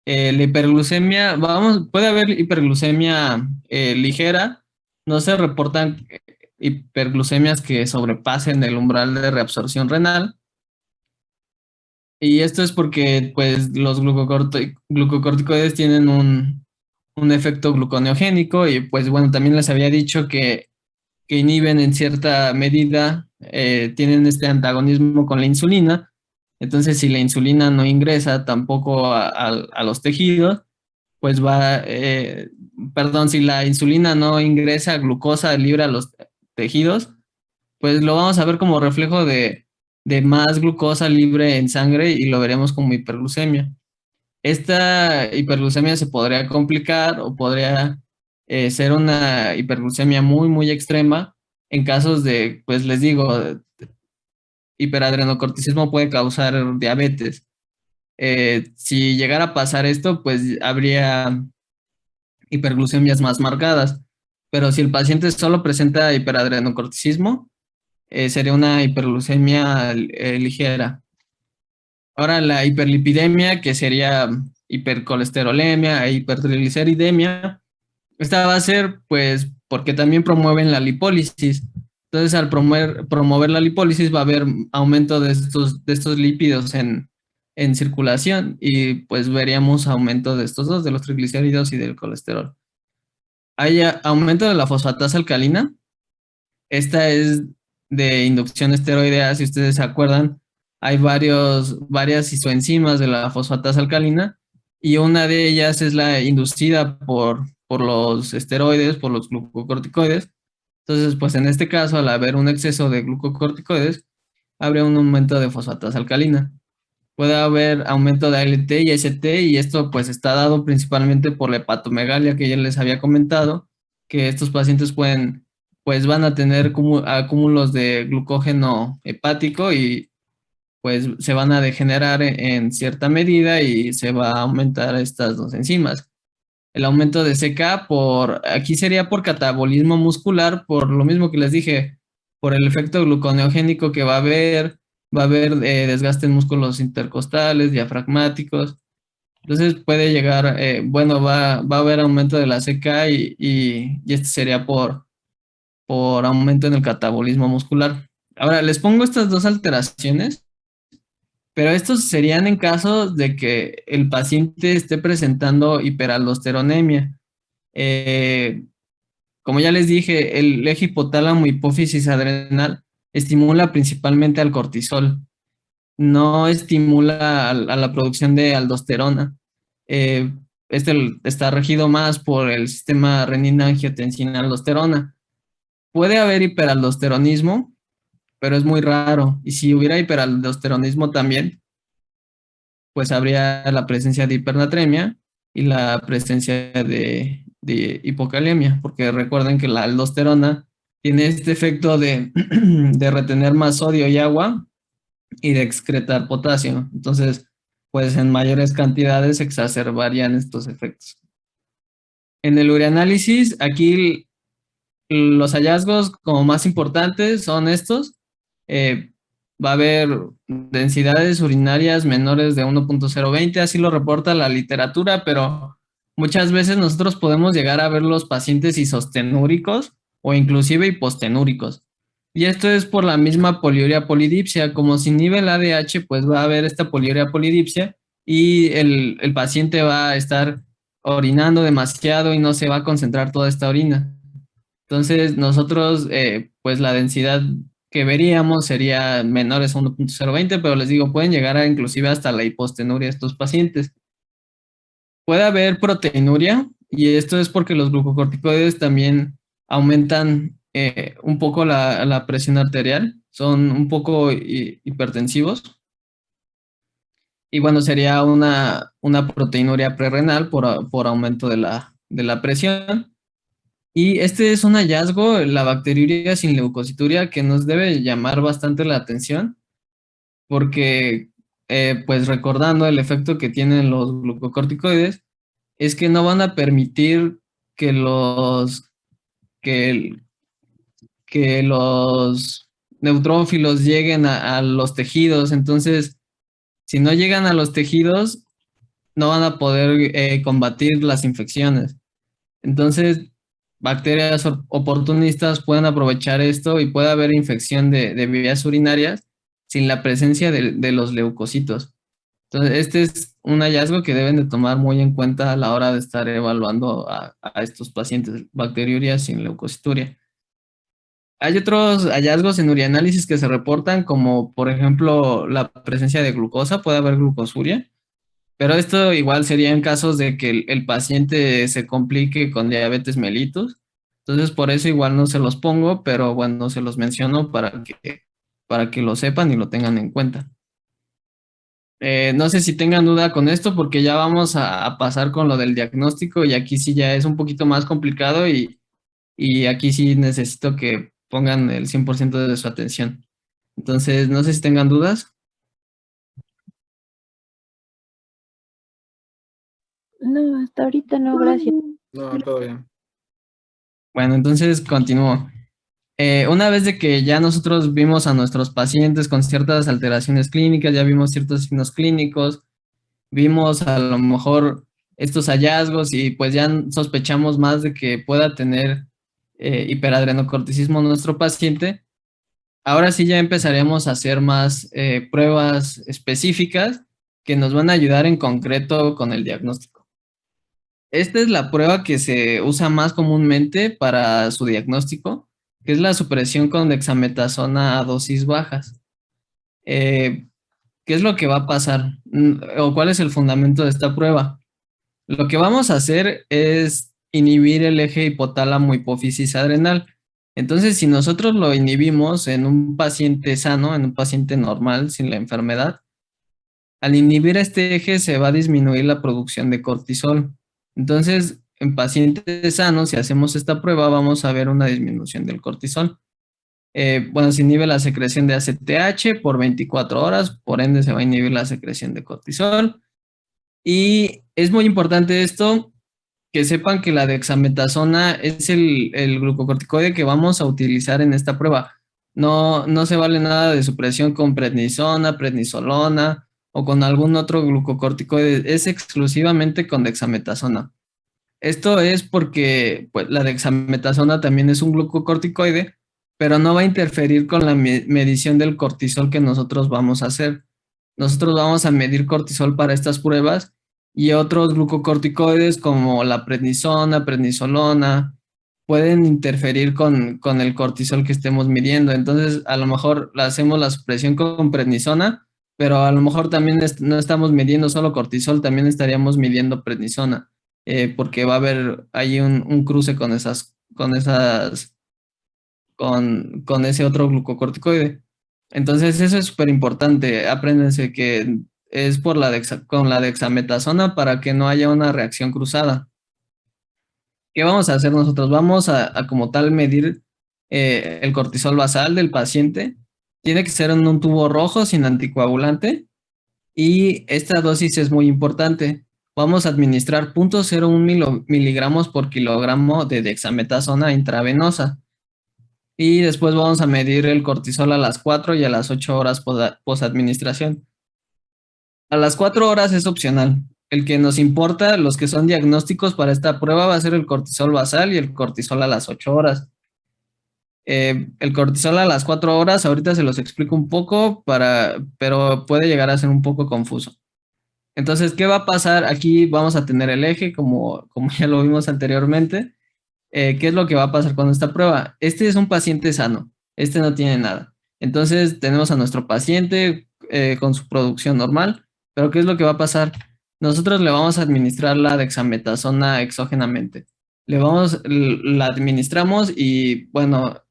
la hiperglucemia, puede haber hiperglucemia ligera, no se reportan hiperglucemias que sobrepasen el umbral de reabsorción renal. Y esto es porque pues, los glucocorticoides tienen un efecto gluconeogénico y pues bueno, también les había dicho que inhiben en cierta medida, tienen este antagonismo con la insulina. Entonces, si la insulina no ingresa tampoco a los tejidos, pues perdón, si la insulina no ingresa glucosa libre a los tejidos, pues lo vamos a ver como reflejo de más glucosa libre en sangre y lo veremos como hiperglucemia. Esta hiperglucemia se podría complicar o podría ser una hiperglucemia muy, muy extrema en casos de, pues les digo, hiperadrenocorticismo puede causar diabetes. Si llegara a pasar esto, pues habría hiperglucemias más marcadas. Pero si el paciente solo presenta hiperadrenocorticismo, sería una hiperglucemia ligera. Ahora la hiperlipidemia, que sería hipercolesterolemia e hipertrigliceridemia, esta va a ser pues porque también promueven la lipólisis. Entonces al promover la lipólisis va a haber aumento de estos lípidos en circulación y pues veríamos aumento de estos dos, de los triglicéridos y del colesterol. Hay aumento de la fosfatasa alcalina. Esta es de inducción esteroidea, si ustedes se acuerdan, hay varias isoenzimas de la fosfatasa alcalina y una de ellas es la inducida por los esteroides, por los glucocorticoides. Entonces, pues en este caso, al haber un exceso de glucocorticoides, habría un aumento de fosfatasa alcalina. Puede haber aumento de ALT y ST y esto pues está dado principalmente por la hepatomegalia que ya les había comentado, que estos pacientes pues van a tener acúmulos de glucógeno hepático y pues se van a degenerar en cierta medida y se va a aumentar estas dos enzimas. El aumento de CK aquí sería por catabolismo muscular, por lo mismo que les dije, por el efecto gluconeogénico que va a haber desgaste en músculos intercostales, diafragmáticos. Entonces puede llegar, bueno, va a haber aumento de la CK y este sería por aumento en el catabolismo muscular. Ahora, les pongo estas dos alteraciones, pero estos serían en caso de que el paciente esté presentando hiperaldosteronemia. Eh, Como ya les dije, el eje hipotálamo hipófisis adrenal estimula principalmente al cortisol, no estimula a la producción de aldosterona. Eh, este está regido más por el sistema renina-angiotensina-aldosterona. Puede haber hiperaldosteronismo, pero es muy raro. Y si hubiera hiperaldosteronismo también, pues habría la presencia de hipernatremia y la presencia de hipocalemia, porque recuerden que la aldosterona tiene este efecto de retener más sodio y agua y de excretar potasio. Entonces, pues en mayores cantidades se exacerbarían estos efectos. En el ureanálisis, aquí los hallazgos como más importantes son estos. Va a haber densidades urinarias menores de 1.020, así lo reporta la literatura, pero muchas veces nosotros podemos llegar a ver los pacientes isostenúricos o inclusive hipostenúricos. Y esto es por la misma poliuria polidipsia. Como se inhibe el ADH, pues va a haber esta poliuria polidipsia y el paciente va a estar orinando demasiado y no se va a concentrar toda esta orina. Entonces, nosotros, pues la densidad que veríamos sería menores a 1.020, pero les digo, pueden llegar a inclusive hasta la hipostenuria estos pacientes. Puede haber proteinuria, y esto es porque los glucocorticoides también aumentan un poco la presión arterial, son un poco hipertensivos. Y bueno, sería una proteinuria prerrenal por aumento de la presión. Y este es un hallazgo, la bacteriuria sin leucocituria, que nos debe llamar bastante la atención, porque pues recordando el efecto que tienen los glucocorticoides, es que no van a permitir que que, que los neutrófilos lleguen a los tejidos. Entonces, si no llegan a los tejidos, no van a poder combatir las infecciones. Entonces, bacterias oportunistas pueden aprovechar esto y puede haber infección de vías urinarias sin la presencia de los leucocitos. Entonces, este es un hallazgo que deben de tomar muy en cuenta a la hora de estar evaluando a estos pacientes, bacteriuria sin leucocituria. Hay otros hallazgos en urianálisis que se reportan, como por ejemplo la presencia de glucosa, puede haber glucosuria, pero esto igual sería en casos de que el paciente se complique con diabetes mellitus. Entonces, por eso igual no se los pongo, pero bueno, se los menciono para que lo sepan y lo tengan en cuenta. No sé si tengan duda con esto, porque ya vamos a pasar con lo del diagnóstico y aquí sí ya es un poquito más complicado y aquí sí necesito que pongan el 100% de su atención. Entonces, no sé si tengan dudas. No, hasta ahorita no, gracias. No, todo bien. Bueno, entonces continúo. Una vez de que ya nosotros vimos a nuestros pacientes con ciertas alteraciones clínicas, ya vimos ciertos signos clínicos, vimos a lo mejor estos hallazgos y pues ya sospechamos más de que pueda tener hiperadrenocorticismo nuestro paciente, ahora sí ya empezaremos a hacer más pruebas específicas que nos van a ayudar en concreto con el diagnóstico. Esta es la prueba que se usa más comúnmente para su diagnóstico, que es la supresión con dexametasona a dosis bajas. ¿Qué es lo que va a pasar? ¿O cuál es el fundamento de esta prueba? Lo que vamos a hacer es inhibir el eje hipotálamo hipófisis adrenal. Entonces, si nosotros lo inhibimos en un paciente sano, en un paciente normal, sin la enfermedad, al inhibir este eje se va a disminuir la producción de cortisol. Entonces, en pacientes sanos, si hacemos esta prueba, vamos a ver una disminución del cortisol. Bueno, se inhibe la secreción de ACTH por 24 horas, por ende se va a inhibir la secreción de cortisol. Y es muy importante esto, que sepan que la dexametasona es el glucocorticoide que vamos a utilizar en esta prueba. No se vale nada de supresión con prednisona, prednisolona o con algún otro glucocorticoide, es exclusivamente con dexametasona. Esto es porque pues, la dexametasona también es un glucocorticoide, pero no va a interferir con la medición del cortisol que nosotros vamos a hacer. Nosotros vamos a medir cortisol para estas pruebas y otros glucocorticoides como la prednisona, prednisolona, pueden interferir con el cortisol que estemos midiendo. Entonces, a lo mejor hacemos la supresión con prednisona, pero a lo mejor también no estamos midiendo solo cortisol, también estaríamos midiendo prednisona, porque va a haber ahí un cruce con ese otro glucocorticoide. Entonces, eso es súper importante. Apréndense que es con la dexametasona para que no haya una reacción cruzada. ¿Qué vamos a hacer nosotros? Vamos a como tal medir el cortisol basal del paciente. Tiene que ser en un tubo rojo sin anticoagulante y esta dosis es muy importante. Vamos a administrar 0.01 miligramos por kilogramo de dexametasona intravenosa. Y después vamos a medir el cortisol a las 4 y a las 8 horas posadministración. A las 4 horas es opcional. El que nos importa, los que son diagnósticos para esta prueba, va a ser el cortisol basal y el cortisol a las 8 horas. El cortisol a las 4 horas, ahorita se los explico un poco, pero puede llegar a ser un poco confuso. Entonces, ¿qué va a pasar? Aquí vamos a tener el eje, como ya lo vimos anteriormente. ¿qué es lo que va a pasar con esta prueba? Este es un paciente sano, este no tiene nada. Entonces tenemos a nuestro paciente con su producción normal, pero ¿qué es lo que va a pasar? Nosotros le vamos a administrar la dexametasona exógenamente. La administramos y bueno,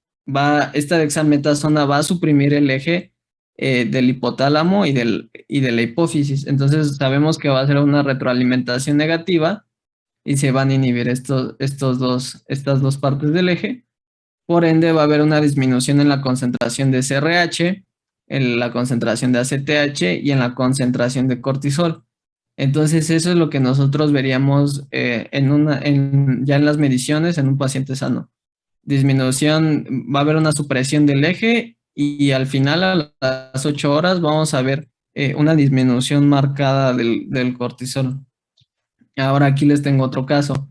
esta dexametasona va a suprimir el eje del hipotálamo y de la hipófisis. Entonces sabemos que va a ser una retroalimentación negativa y se van a inhibir estas dos partes del eje. Por ende, va a haber una disminución en la concentración de CRH, en la concentración de ACTH y en la concentración de cortisol. Entonces, eso es lo que nosotros veríamos ya en las mediciones en un paciente sano. Disminución, va a haber una supresión del eje y al final, a las 8 horas, vamos a ver una disminución marcada del cortisol. Ahora aquí les tengo otro caso.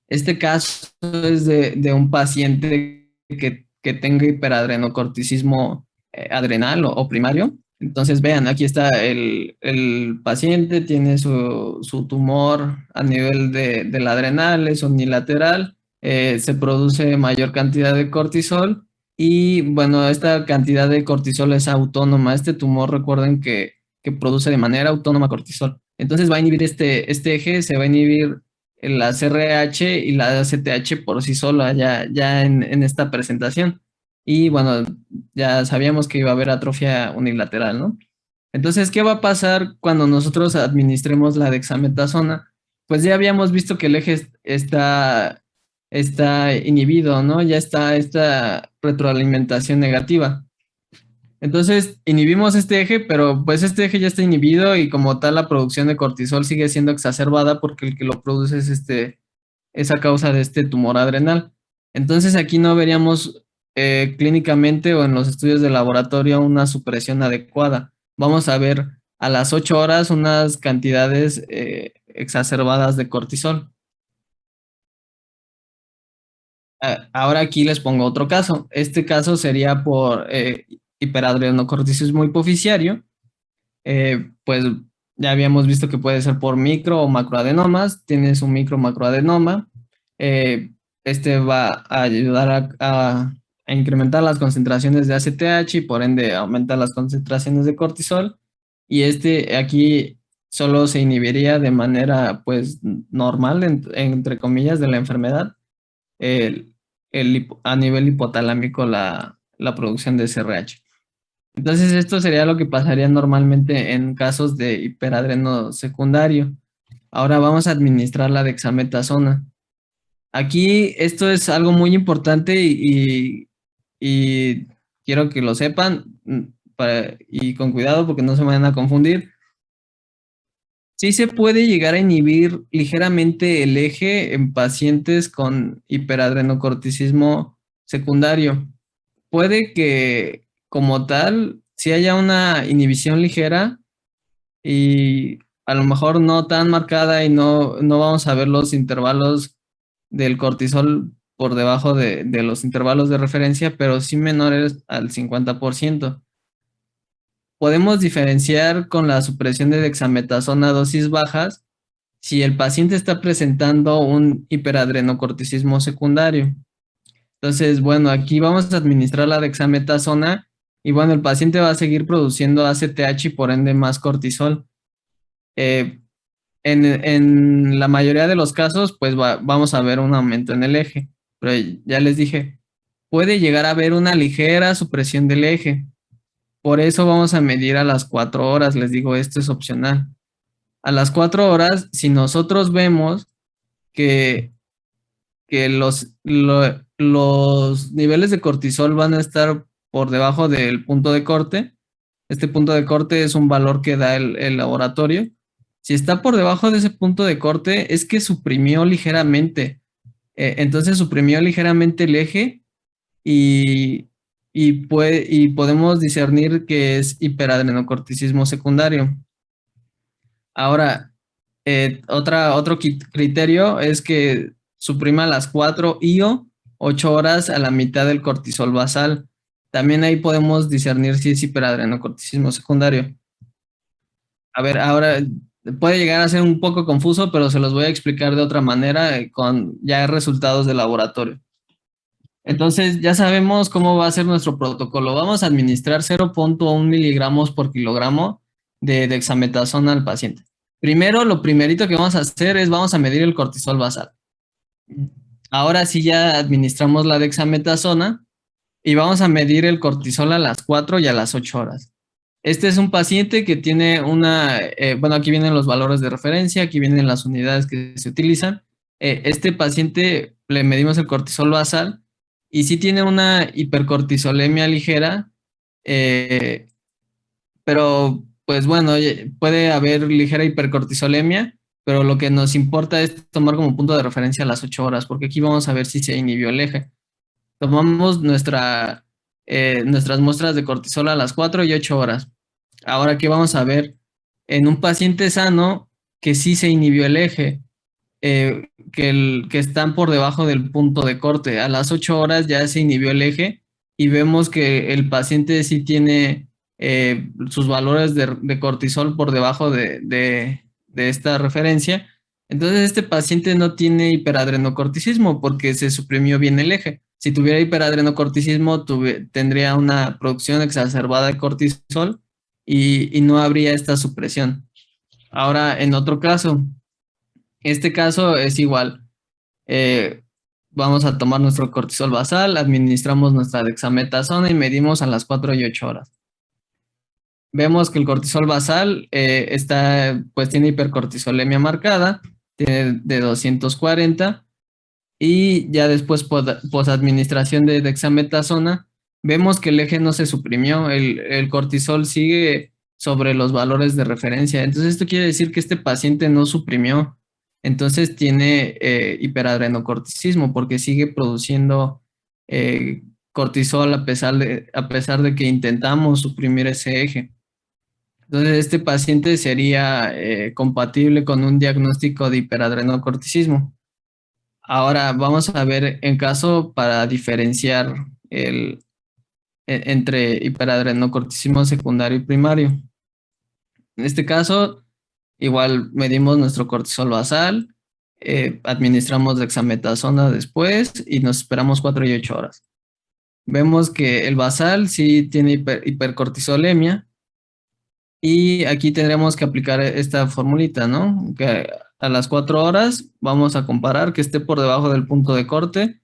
Este caso es de un paciente que tenga hiperadrenocorticismo adrenal o primario. Entonces, vean, aquí está el paciente, tiene su tumor a nivel del adrenal, es unilateral, se produce mayor cantidad de cortisol y, bueno, esta cantidad de cortisol es autónoma. Este tumor, recuerden que produce de manera autónoma cortisol. Entonces va a inhibir este eje, se va a inhibir la CRH y la ACTH por sí sola ya en esta presentación. Y bueno, ya sabíamos que iba a haber atrofia unilateral, ¿no? Entonces, ¿qué va a pasar cuando nosotros administremos la dexametasona? Pues ya habíamos visto que el eje está inhibido, ¿no? Ya está esta retroalimentación negativa. Entonces, inhibimos este eje, pero pues este eje ya está inhibido y como tal la producción de cortisol sigue siendo exacerbada porque el que lo produce es esa causa de este tumor adrenal. Entonces, aquí no veríamos clínicamente o en los estudios de laboratorio una supresión adecuada. Vamos a ver a las 8 horas unas cantidades exacerbadas de cortisol. Ahora aquí les pongo otro caso. Este caso sería por hiperadrenocorticismo hipoficiario. Pues ya habíamos visto que puede ser por micro o macroadenomas. Tienes un micro macroadenoma. Este va a ayudar a incrementar las concentraciones de ACTH y por ende aumentar las concentraciones de cortisol. Y este aquí solo se inhibiría de manera pues normal, entre comillas, de la enfermedad a nivel hipotalámico la producción de SRH. Entonces, esto sería lo que pasaría normalmente en casos de hiperadreno secundario. Ahora vamos a administrar la dexametasona. Aquí esto es algo muy importante y quiero que lo sepan y con cuidado porque no se vayan a confundir. Sí se puede llegar a inhibir ligeramente el eje en pacientes con hiperadrenocorticismo secundario. Puede que como tal, si haya una inhibición ligera y a lo mejor no tan marcada y no vamos a ver los intervalos del cortisol por debajo de los intervalos de referencia, pero sí menores al 50%. Podemos diferenciar con la supresión de dexametasona a dosis bajas si el paciente está presentando un hiperadrenocorticismo secundario. Entonces, bueno, aquí vamos a administrar la dexametasona y bueno, el paciente va a seguir produciendo ACTH y por ende más cortisol. En la mayoría de los casos, pues vamos a ver un aumento en el eje, pero ya les dije, puede llegar a haber una ligera supresión del eje. Por eso vamos a medir a las 4 horas, les digo, esto es opcional. A las 4 horas, si nosotros vemos que los niveles de cortisol van a estar por debajo del punto de corte. Este punto de corte es un valor que da el laboratorio. Si está por debajo de ese punto de corte, es que suprimió ligeramente. Entonces suprimió ligeramente el eje y podemos discernir que es hiperadrenocorticismo secundario. Ahora, otro criterio es que suprima las 4 y o 8 horas a la mitad del cortisol basal. También ahí podemos discernir si es hiperadrenocorticismo secundario. A ver, ahora puede llegar a ser un poco confuso, pero se los voy a explicar de otra manera con ya resultados de laboratorio. Entonces, ya sabemos cómo va a ser nuestro protocolo. Vamos a administrar 0.1 miligramos por kilogramo de dexametasona al paciente. Primero, lo primerito que vamos a hacer es vamos a medir el cortisol basal. Ahora sí ya administramos la dexametasona y vamos a medir el cortisol a las 4 y a las 8 horas. Este es un paciente que tiene bueno, aquí vienen los valores de referencia, aquí vienen las unidades que se utilizan. Este paciente le medimos el cortisol basal y sí tiene una hipercortisolemia ligera, pero pues bueno, puede haber ligera hipercortisolemia, pero lo que nos importa es tomar como punto de referencia las 8 horas, porque aquí vamos a ver si se inhibió el eje. Tomamos nuestras muestras de cortisol a las 4 y 8 horas. Ahora, ¿qué vamos a ver? En un paciente sano que sí se inhibió el eje, que están por debajo del punto de corte. A las 8 horas ya se inhibió el eje y vemos que el paciente sí tiene sus valores de cortisol por debajo de esta referencia. Entonces, este paciente no tiene hiperadrenocorticismo porque se suprimió bien el eje. Si tuviera hiperadrenocorticismo, tendría una producción exacerbada de cortisol y no habría esta supresión. Ahora, en otro caso, este caso es igual. Vamos a tomar nuestro cortisol basal, administramos nuestra dexametasona y medimos a las 4 y 8 horas. Vemos que el cortisol basal pues tiene hipercortisolemia marcada, tiene de 240 y ya después posadministración de dexametasona, vemos que el eje no se suprimió, el cortisol sigue sobre los valores de referencia. Entonces esto quiere decir que este paciente no suprimió, entonces tiene hiperadrenocorticismo porque sigue produciendo cortisol a pesar de que intentamos suprimir ese eje. Entonces este paciente sería compatible con un diagnóstico de hiperadrenocorticismo. Ahora vamos a ver en caso para diferenciar entre hiperadrenocorticismo secundario y primario. En este caso, igual medimos nuestro cortisol basal, administramos dexametasona después y nos esperamos 4 y 8 horas. Vemos que el basal sí tiene hipercortisolemia y aquí tendremos que aplicar esta formulita, ¿no? Que a las 4 horas vamos a comparar que esté por debajo del punto de corte.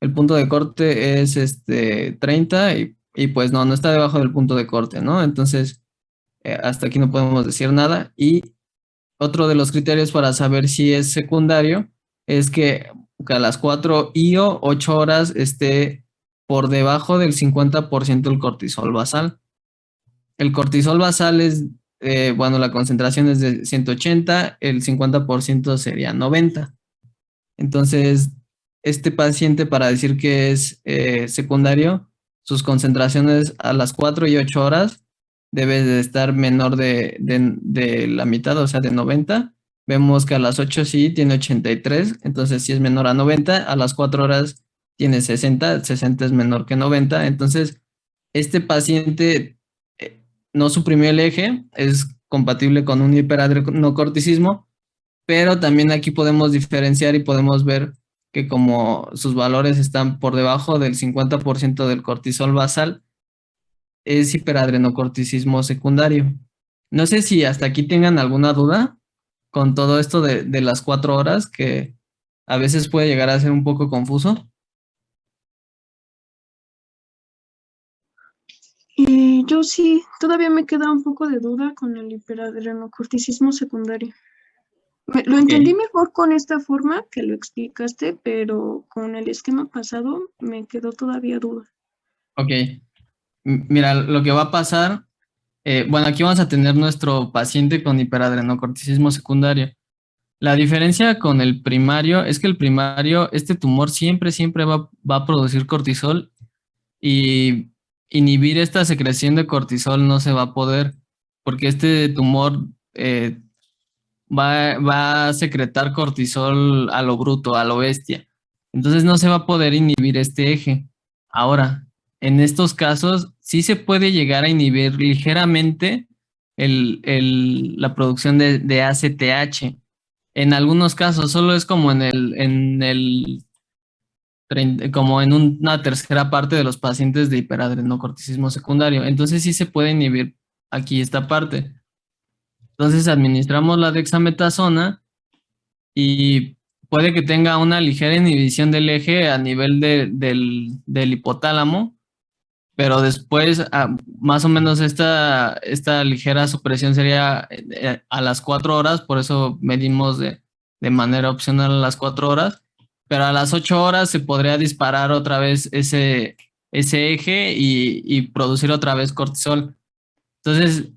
El punto de corte es 30 y pues no está debajo del punto de corte, ¿no? Entonces, hasta aquí no podemos decir nada. Y otro de los criterios para saber si es secundario es que a las 4 y o 8 horas esté por debajo del 50% el cortisol basal. El cortisol basal es, bueno, la concentración es de 180, el 50% sería 90. Entonces, este paciente, para decir que es secundario, sus concentraciones a las 4 y 8 horas debe de estar menor de la mitad, o sea, de 90. Vemos que a las 8 sí tiene 83, entonces sí es menor a 90. A las 4 horas tiene 60, 60 es menor que 90. Entonces, este paciente no suprimió el eje, es compatible con un hiperadrenocorticismo, pero también aquí podemos diferenciar y podemos ver que como sus valores están por debajo del 50% del cortisol basal, es hiperadrenocorticismo secundario. No sé si hasta aquí tengan alguna duda con todo esto de las 4 horas, que a veces puede llegar a ser un poco confuso. Yo sí, todavía me queda un poco de duda con el hiperadrenocorticismo secundario. Lo entendí mejor con esta forma que lo explicaste, pero con el esquema pasado me quedó todavía duda. Ok. Mira, lo que va a pasar, bueno, aquí vamos a tener nuestro paciente con hiperadrenocorticismo secundario. La diferencia con el primario es que el primario, este tumor siempre va a producir cortisol y inhibir esta secreción de cortisol no se va a poder porque este tumor va a secretar cortisol a lo bruto, a lo bestia. Entonces no se va a poder inhibir este eje. Ahora, en estos casos sí se puede llegar a inhibir ligeramente la producción de ACTH. En algunos casos, solo es como como en una tercera parte de los pacientes de hiperadrenocorticismo secundario. Entonces sí se puede inhibir aquí esta parte. Entonces administramos la dexametasona y puede que tenga una ligera inhibición del eje a nivel del hipotálamo, pero después más o menos esta ligera supresión sería a las 4 horas, por eso medimos de manera opcional a las 4 horas, pero a las 8 horas se podría disparar otra vez ese eje y producir otra vez cortisol. Entonces,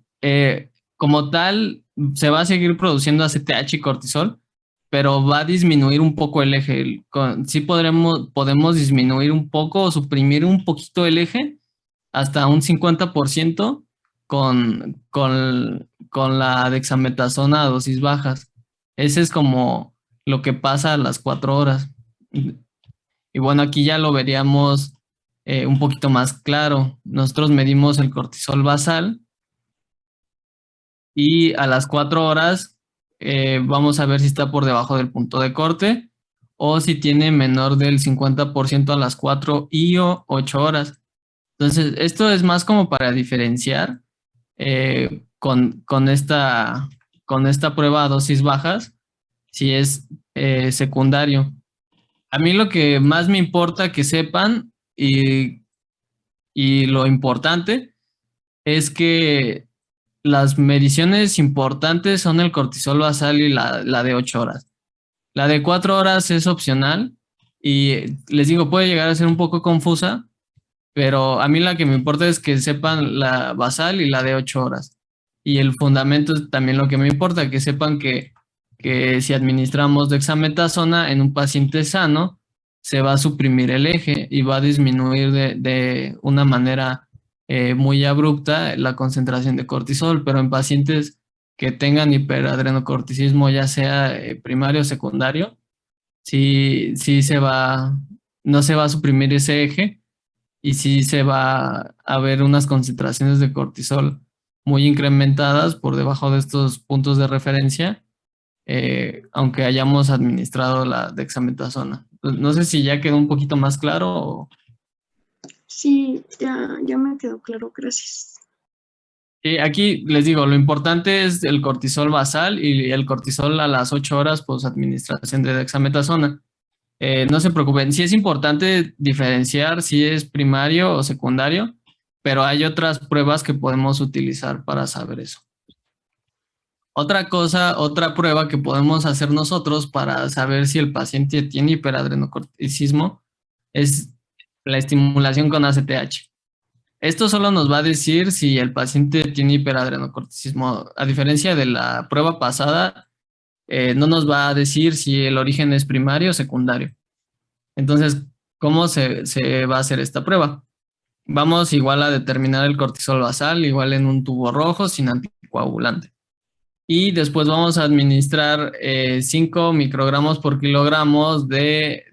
como tal, se va a seguir produciendo ACTH y cortisol, pero va a disminuir un poco el eje. Sí podemos disminuir un poco o suprimir un poquito el eje hasta un 50% con la dexametasona a dosis bajas. Ese es como lo que pasa a las 4 horas. Y bueno, aquí ya lo veríamos un poquito más claro. Nosotros medimos el cortisol basal y a las 4 horas vamos a ver si está por debajo del punto de corte o si tiene menor del 50% a las 4 y o 8 horas. Entonces, esto es más como para diferenciar con esta prueba a dosis bajas, si es secundario. A mí lo que más me importa que sepan y lo importante es que las mediciones importantes son el cortisol basal y la de 8 horas. La de 4 horas es opcional y les digo, puede llegar a ser un poco confusa, pero a mí la que me importa es que sepan la basal y la de 8 horas. Y el fundamento es también lo que me importa, que sepan que si administramos dexametasona en un paciente sano, se va a suprimir el eje y va a disminuir de una manera muy abrupta la concentración de cortisol, pero en pacientes que tengan hiperadrenocorticismo, ya sea primario o secundario, sí no se va a suprimir ese eje y sí se va a ver unas concentraciones de cortisol muy incrementadas por debajo de estos puntos de referencia, aunque hayamos administrado la dexametasona. No sé si ya quedó un poquito más claro o... Sí, ya me quedó claro, gracias. Aquí les digo, lo importante es el cortisol basal y el cortisol a las 8 horas post administración de dexametasona. No se preocupen, sí es importante diferenciar si es primario o secundario, pero hay otras pruebas que podemos utilizar para saber eso. Otra prueba que podemos hacer nosotros para saber si el paciente tiene hiperadrenocorticismo es la estimulación con ACTH. Esto solo nos va a decir si el paciente tiene hiperadrenocorticismo. A diferencia de la prueba pasada, no nos va a decir si el origen es primario o secundario. Entonces, ¿cómo se va a hacer esta prueba? Vamos igual a determinar el cortisol basal, igual en un tubo rojo sin anticoagulante. Y después vamos a administrar 5 microgramos por kilogramos de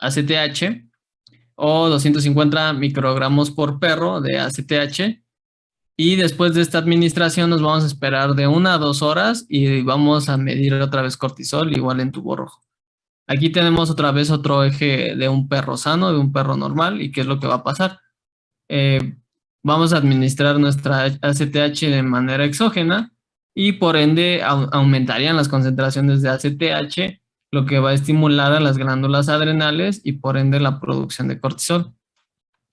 ACTH o 250 microgramos por perro de ACTH. Y después de esta administración nos vamos a esperar de 1 a 2 horas y vamos a medir otra vez cortisol igual en tubo rojo. Aquí tenemos otra vez otro eje de un perro sano, de un perro normal. ¿Y qué es lo que va a pasar? Vamos a administrar nuestra ACTH de manera exógena y por ende aumentarían las concentraciones de ACTH, lo que va a estimular a las glándulas adrenales y por ende la producción de cortisol.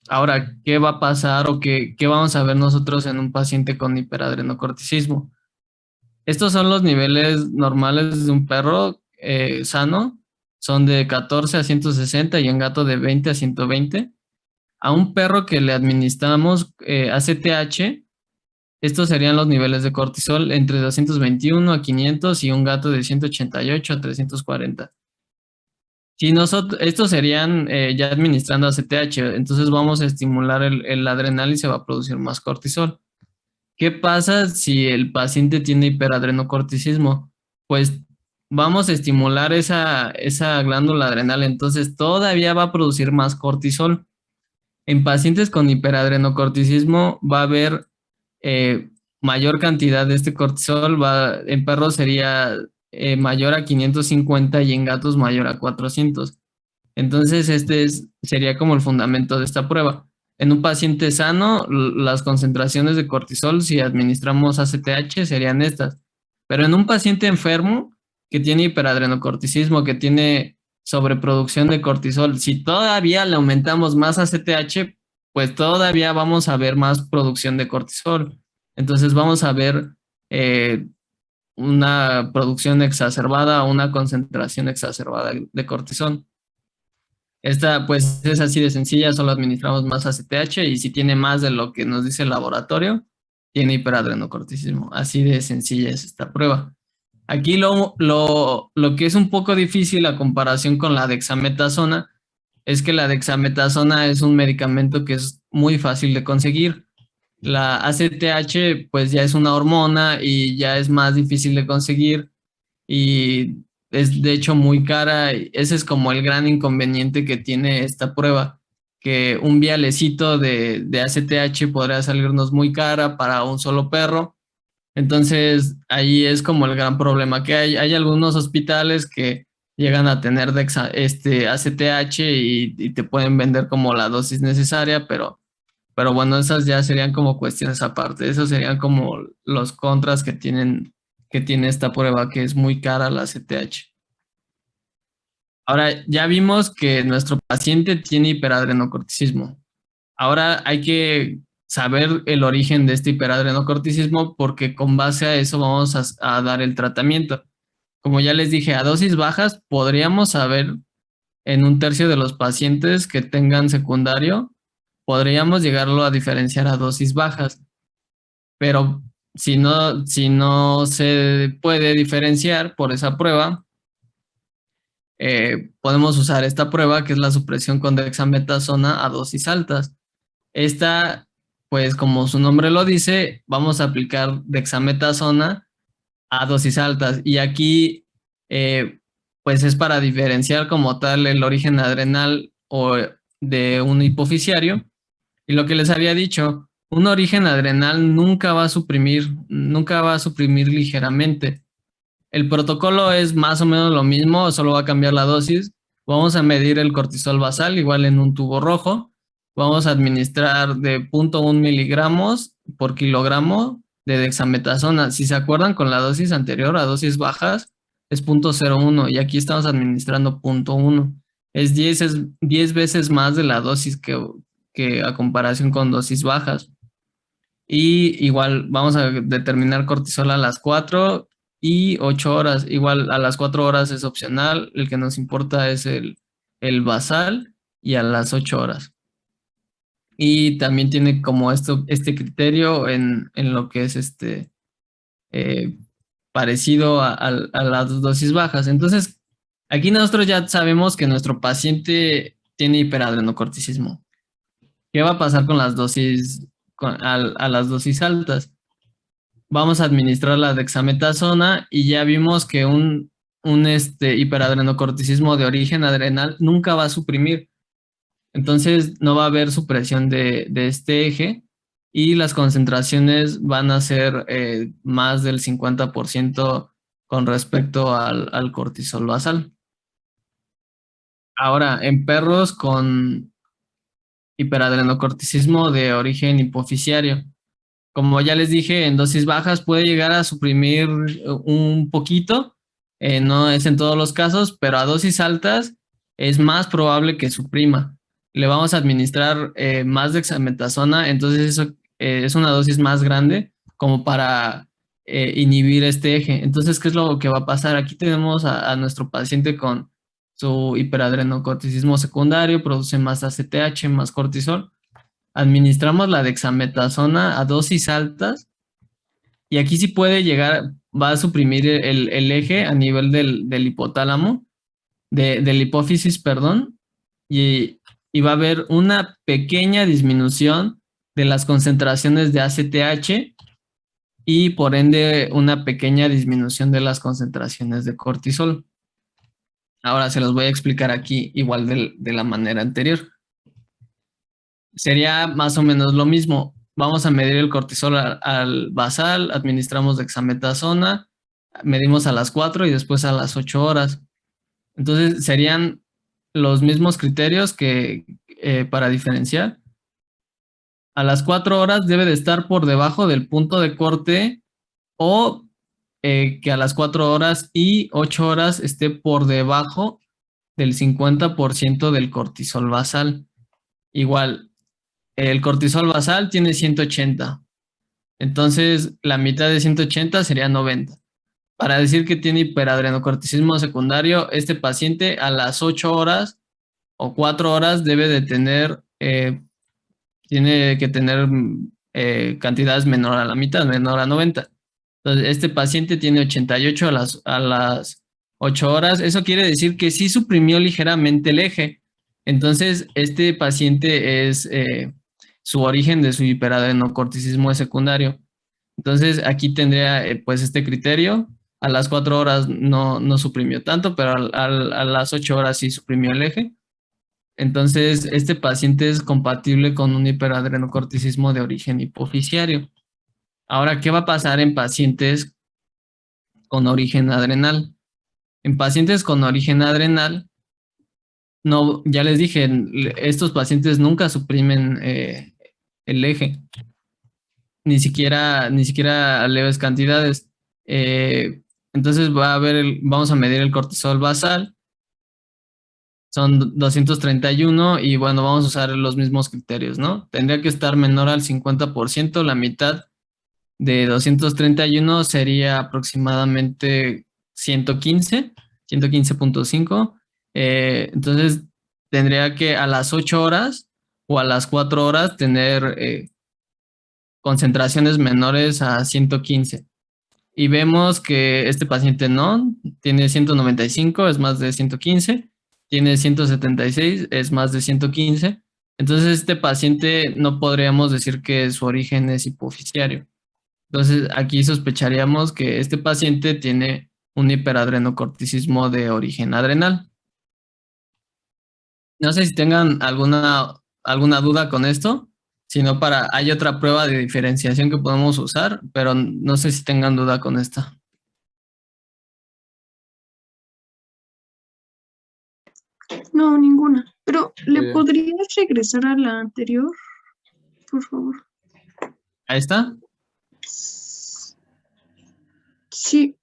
Ahora, ¿qué va a pasar o qué vamos a ver nosotros en un paciente con hiperadrenocorticismo? Estos son los niveles normales de un perro sano, son de 14 a 160 y en gato de 20 a 120. A un perro que le administramos ACTH, estos serían los niveles de cortisol entre 221 a 500 y un gato de 188 a 340. Estos serían ya administrando ACTH, entonces vamos a estimular el adrenal y se va a producir más cortisol. ¿Qué pasa si el paciente tiene hiperadrenocorticismo? Pues vamos a estimular esa glándula adrenal, entonces todavía va a producir más cortisol. En pacientes con hiperadrenocorticismo va a haber mayor cantidad de este cortisol en perros sería mayor a 550 y en gatos mayor a 400. Entonces, sería como el fundamento de esta prueba. En un paciente sano, las concentraciones de cortisol, si administramos ACTH, serían estas. Pero en un paciente enfermo que tiene hiperadrenocorticismo, que tiene sobreproducción de cortisol, si todavía le aumentamos más ACTH, pues todavía vamos a ver más producción de cortisol. Entonces vamos a ver una producción exacerbada o una concentración exacerbada de cortisol. Esta pues es así de sencilla, solo administramos más ACTH y si tiene más de lo que nos dice el laboratorio, tiene hiperadrenocorticismo. Así de sencilla es esta prueba. Aquí lo que es un poco difícil a comparación con la dexametasona es que la dexametasona es un medicamento que es muy fácil de conseguir. La ACTH pues ya es una hormona y ya es más difícil de conseguir y es de hecho muy cara. Ese es como el gran inconveniente que tiene esta prueba, que un vialecito de ACTH podría salirnos muy cara para un solo perro. Entonces ahí es como el gran problema que hay algunos hospitales que llegan a tener ACTH y te pueden vender como la dosis necesaria, pero bueno, esas ya serían como cuestiones aparte. Esos serían como los contras que tiene esta prueba, que es muy cara la CTH. Ahora, ya vimos que nuestro paciente tiene hiperadrenocorticismo. Ahora hay que saber el origen de este hiperadrenocorticismo porque con base a eso vamos a dar el tratamiento. Como ya les dije, a dosis bajas podríamos saber en un tercio de los pacientes que tengan secundario, podríamos llegarlo a diferenciar a dosis bajas. Pero si no se puede diferenciar por esa prueba, podemos usar esta prueba que es la supresión con dexametasona a dosis altas. Esta, pues como su nombre lo dice, vamos a aplicar dexametasona a dosis altas. Y aquí, pues es para diferenciar como tal el origen adrenal o de un hipofisiario. Y lo que les había dicho, un origen adrenal nunca va a suprimir ligeramente. El protocolo es más o menos lo mismo, solo va a cambiar la dosis. Vamos a medir el cortisol basal, igual en un tubo rojo. Vamos a administrar de 0.1 miligramos por kilogramo de dexametasona. Si se acuerdan con la dosis anterior, a dosis bajas, es 0.01 y aquí estamos administrando 0.1. Es 10 veces más de la dosis que a comparación con dosis bajas. Y igual vamos a determinar cortisol a las 4 y 8 horas. Igual a las 4 horas es opcional, el que nos importa es el basal y a las 8 horas. Y también tiene como este criterio en lo que es parecido a las dosis bajas. Entonces, aquí nosotros ya sabemos que nuestro paciente tiene hiperadrenocorticismo. ¿Qué va a pasar con las dosis, a las dosis altas? Vamos a administrar la dexametasona y ya vimos que un hiperadrenocorticismo de origen adrenal nunca va a suprimir. Entonces no va a haber supresión de este eje y las concentraciones van a ser más del 50% con respecto al cortisol basal. Ahora, en perros con hiperadrenocorticismo de origen hipofisiario, como ya les dije, en dosis bajas puede llegar a suprimir un poquito, no es en todos los casos, pero a dosis altas es más probable que suprima. Le vamos a administrar más dexametasona, entonces eso es una dosis más grande como para inhibir este eje. Entonces, ¿qué es lo que va a pasar? Aquí tenemos a nuestro paciente con su hiperadrenocorticismo secundario, produce más ACTH, más cortisol. Administramos la dexametasona a dosis altas y aquí sí puede llegar, va a suprimir el eje a nivel del hipotálamo, del hipófisis, perdón, y va a haber una pequeña disminución de las concentraciones de ACTH y por ende una pequeña disminución de las concentraciones de cortisol. Ahora se los voy a explicar aquí igual de la manera anterior. Sería más o menos lo mismo. vamos a medir el cortisol al basal, administramos dexametasona, medimos a las 4 y después a las 8 horas. Entonces serían los mismos criterios que para diferenciar. A las 4 horas debe de estar por debajo del punto de corte o que a las 4 horas y 8 horas esté por debajo del 50% del cortisol basal. Igual, el cortisol basal tiene 180. Entonces, la mitad de 180 sería 90. Para decir que tiene hiperadrenocorticismo secundario, este paciente a las 8 horas o 4 horas debe de tener, tiene que tener cantidades menor a la mitad, menor a 90. Entonces, este paciente tiene 88 a las 8 horas. Eso quiere decir que sí suprimió ligeramente el eje. Entonces, este paciente es, su origen de su hiperadrenocorticismo es secundario. Entonces, aquí tendría pues este criterio. A las 4 horas no suprimió tanto, pero a las 8 horas sí suprimió el eje. Entonces, este paciente es compatible con un hiperadrenocorticismo de origen hipoficiario. Ahora, ¿qué va a pasar en pacientes con origen adrenal? En pacientes con origen adrenal, no, ya les dije, estos pacientes nunca suprimen el eje, ni siquiera a leves cantidades. Entonces vamos a medir el cortisol basal, son 231 y bueno, vamos a usar los mismos criterios, ¿no? Tendría que estar menor al 50%, la mitad de 231 sería aproximadamente 115, 115.5. Entonces, tendría que a las 8 horas o a las 4 horas tener concentraciones menores a 115. Y vemos que este paciente no, tiene 195, es más de 115, tiene 176, es más de 115. Entonces, este paciente no podríamos decir que su origen es hipoficiario. Entonces, aquí sospecharíamos que este paciente tiene un hiperadrenocorticismo de origen adrenal. No sé si tengan alguna duda con esto, sino hay otra prueba de diferenciación que podemos usar, pero no sé si tengan duda con esta. No, ninguna. Pero, ¿le podrías regresar a la anterior, por favor? ¿Ahí está? Sí.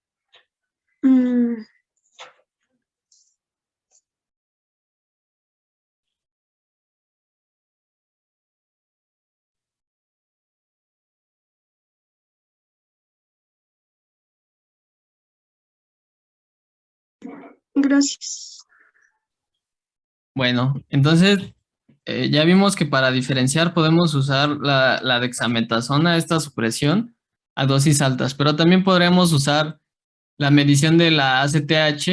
Gracias. Bueno, entonces ya vimos que para diferenciar podemos usar la dexametasona, esta supresión, a dosis altas, pero también podríamos usar la medición de la ACTH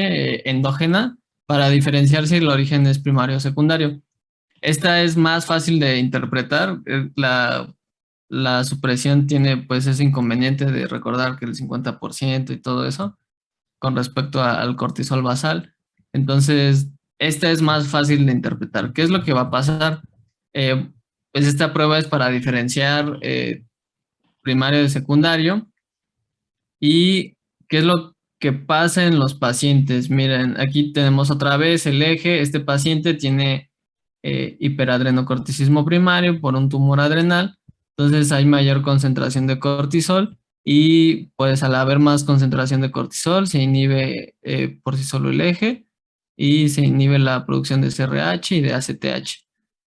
endógena para diferenciar si el origen es primario o secundario. Esta es más fácil de interpretar. La supresión tiene pues ese inconveniente de recordar que el 50% y todo eso con respecto al cortisol basal. Entonces, esta es más fácil de interpretar. ¿Qué es lo que va a pasar? Pues esta prueba es para diferenciar primario de secundario. ¿Y qué es lo que pasa en los pacientes? Miren, aquí tenemos otra vez el eje. Este paciente tiene hiperadrenocorticismo primario por un tumor adrenal. Entonces hay mayor concentración de cortisol y pues al haber más concentración de cortisol se inhibe por sí solo el eje y se inhibe la producción de CRH y de ACTH.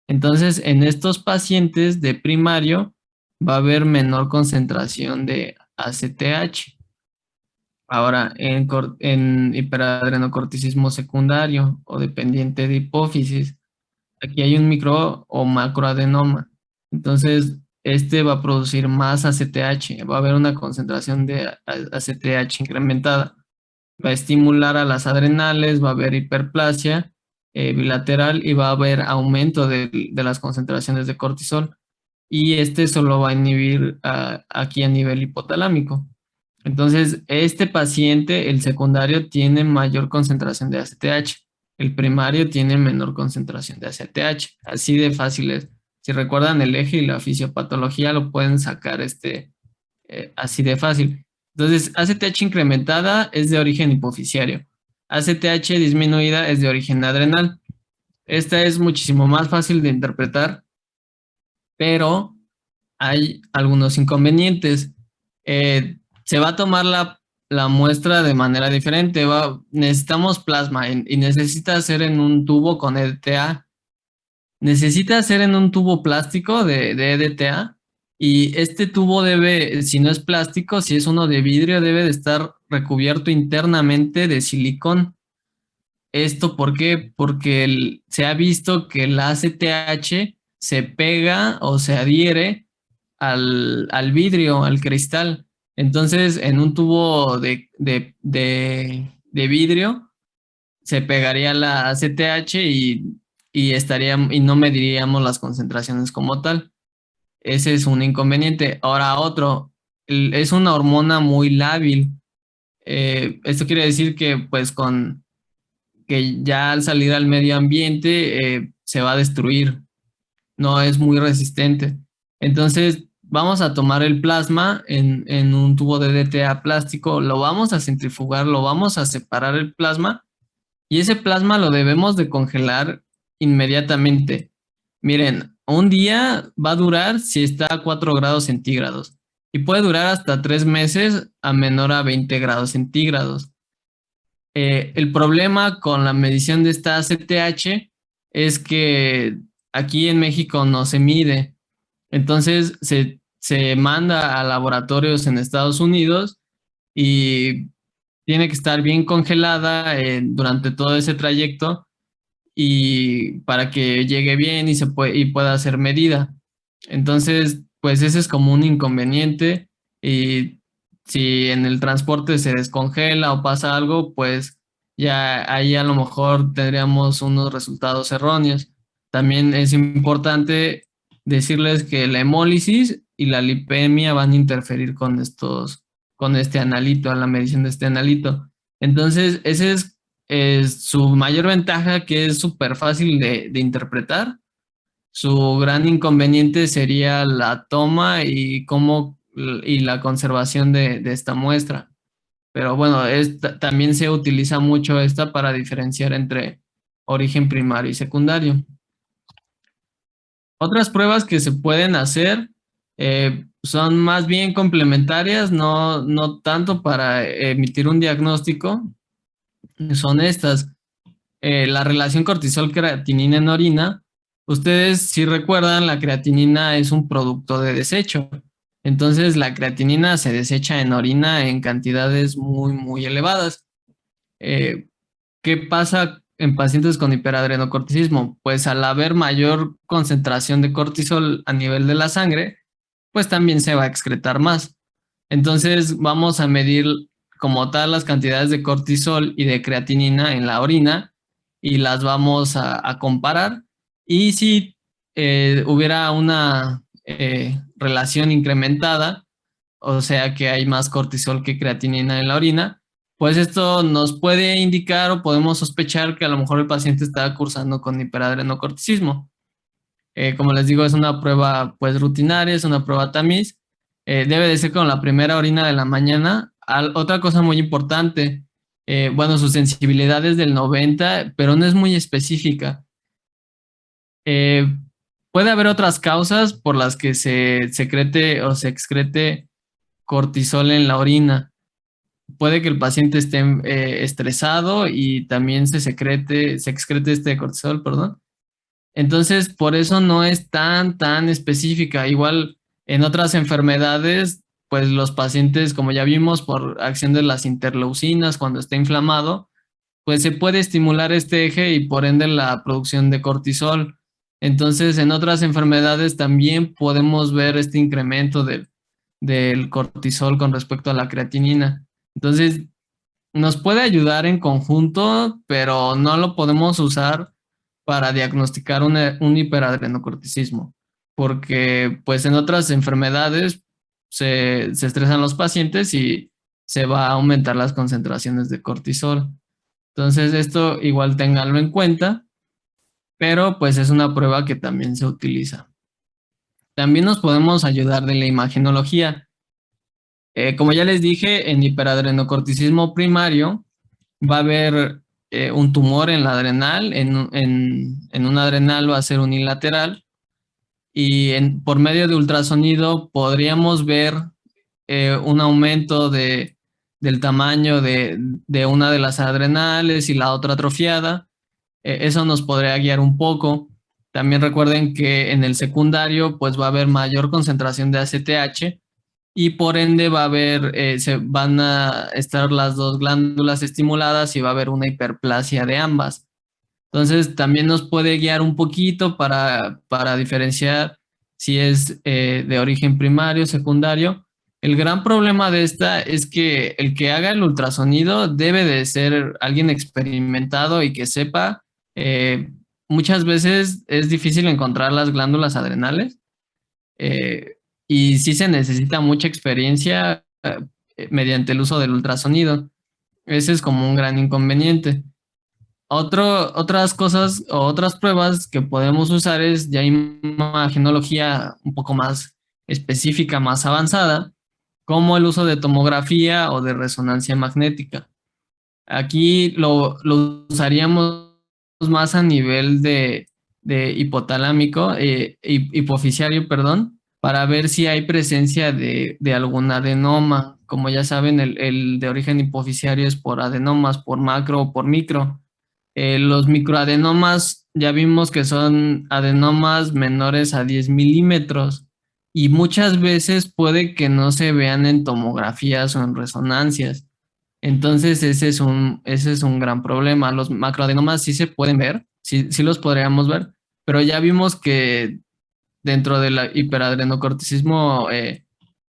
Entonces en estos pacientes de primario va a haber menor concentración de ACTH. Ahora, en hiperadrenocorticismo secundario o dependiente de hipófisis, aquí hay un micro o macroadenoma. Entonces, este va a producir más ACTH, va a haber una concentración de ACTH incrementada. Va a estimular a las adrenales, va a haber hiperplasia bilateral y va a haber aumento de las concentraciones de cortisol. Y este solo va a inhibir aquí a nivel hipotalámico. Entonces, este paciente, el secundario, tiene mayor concentración de ACTH. El primario tiene menor concentración de ACTH. Así de fácil es. Si recuerdan el eje y la fisiopatología, lo pueden sacar así de fácil. Entonces, ACTH incrementada es de origen hipofisiario. ACTH disminuida es de origen adrenal. Esta es muchísimo más fácil de interpretar, pero hay algunos inconvenientes. Se va a tomar la muestra de manera diferente. Necesitamos plasma y necesita ser en un tubo con EDTA. Necesita ser en un tubo plástico de EDTA. Y este tubo debe, si no es plástico, si es uno de vidrio, debe de estar recubierto internamente de silicón. ¿Esto por qué? Porque se ha visto que el ACTH se pega o se adhiere al vidrio, al cristal. Entonces, en un tubo de vidrio se pegaría la ACTH y no mediríamos las concentraciones como tal. Ese es un inconveniente. Ahora otro, es una hormona muy lábil. Esto quiere decir que pues que ya al salir al medio ambiente se va a destruir, no es muy resistente. Entonces vamos a tomar el plasma en un tubo de DTA plástico, lo vamos a centrifugar, lo vamos a separar el plasma y ese plasma lo debemos de congelar inmediatamente. Miren, un día va a durar si está a 4 grados centígrados y puede durar hasta 3 meses a menor a 20 grados centígrados. El problema con la medición de esta ACTH es que aquí en México no se mide. Entonces se manda a laboratorios en Estados Unidos y tiene que estar bien congelada durante todo ese trayecto y para que llegue bien y pueda ser medida. Entonces, pues ese es como un inconveniente y si en el transporte se descongela o pasa algo, pues ya ahí a lo mejor tendríamos unos resultados erróneos. También es importante decirles que la hemólisis y la lipemia van a interferir con este analito, a la medición de este analito. Entonces, ese es su mayor ventaja, que es súper fácil de interpretar. Su gran inconveniente sería la toma y la conservación de esta muestra. Pero bueno, también se utiliza mucho esta para diferenciar entre origen primario y secundario. Otras pruebas que se pueden hacer son más bien complementarias, no tanto para emitir un diagnóstico. Son estas. La relación cortisol-creatinina en orina. Ustedes, si recuerdan, la creatinina es un producto de desecho. Entonces, la creatinina se desecha en orina en cantidades muy, muy elevadas. ¿Qué pasa en pacientes con hiperadrenocorticismo? Pues al haber mayor concentración de cortisol a nivel de la sangre, pues también se va a excretar más. Entonces, vamos a medir como tal las cantidades de cortisol y de creatinina en la orina y las vamos a comparar. Y si hubiera una relación incrementada, o sea que hay más cortisol que creatinina en la orina, pues esto nos puede indicar o podemos sospechar que a lo mejor el paciente está cursando con hiperadrenocorticismo. Como les digo, es una prueba pues rutinaria, es una prueba tamiz. Debe de ser con la primera orina de la mañana. Otra cosa muy importante, bueno, su sensibilidad es del 90, pero no es muy específica. Puede haber otras causas por las que se secrete o se excrete cortisol en la orina. Puede que el paciente esté estresado y también se excrete este cortisol, perdón. Entonces, por eso no es tan específica. Igual en otras enfermedades, pues los pacientes, como ya vimos, por acción de las interleucinas, cuando está inflamado, pues se puede estimular este eje y por ende la producción de cortisol. Entonces, en otras enfermedades también podemos ver este incremento del cortisol con respecto a la creatinina. Entonces, nos puede ayudar en conjunto, pero no lo podemos usar para diagnosticar un hiperadrenocorticismo, porque pues en otras enfermedades se estresan los pacientes y se va a aumentar las concentraciones de cortisol. Entonces esto igual ténganlo en cuenta, pero pues es una prueba que también se utiliza. También nos podemos ayudar de la imagenología. Como ya les dije, en hiperadrenocorticismo primario va a haber un tumor en la adrenal, en una adrenal va a ser unilateral y por medio de ultrasonido podríamos ver un aumento del tamaño de una de las adrenales y la otra atrofiada. Eso nos podría guiar un poco. También recuerden que en el secundario pues va a haber mayor concentración de ACTH y por ende va a haber, se van a estar las dos glándulas estimuladas y va a haber una hiperplasia de ambas. Entonces también nos puede guiar un poquito para diferenciar si es de origen primario, secundario. El gran problema de esta es que el que haga el ultrasonido debe de ser alguien experimentado y que sepa. Muchas veces es difícil encontrar las glándulas adrenales y sí se necesita mucha experiencia mediante el uso del ultrasonido. Ese es como un gran inconveniente. Otras cosas o otras pruebas que podemos usar es ya imagenología un poco más específica, más avanzada, como el uso de tomografía o de resonancia magnética. Aquí lo usaríamos más a nivel de hipotalámico, hipoficiario, perdón, para ver si hay presencia de algún adenoma. Como ya saben, el de origen hipoficiario es por adenomas, por macro o por micro. Los microadenomas ya vimos que son adenomas menores a 10 milímetros y muchas veces puede que no se vean en tomografías o en resonancias. Entonces ese es un gran problema. Los macroadenomas sí se pueden ver, sí los podríamos ver, pero ya vimos que dentro del hiperadrenocorticismo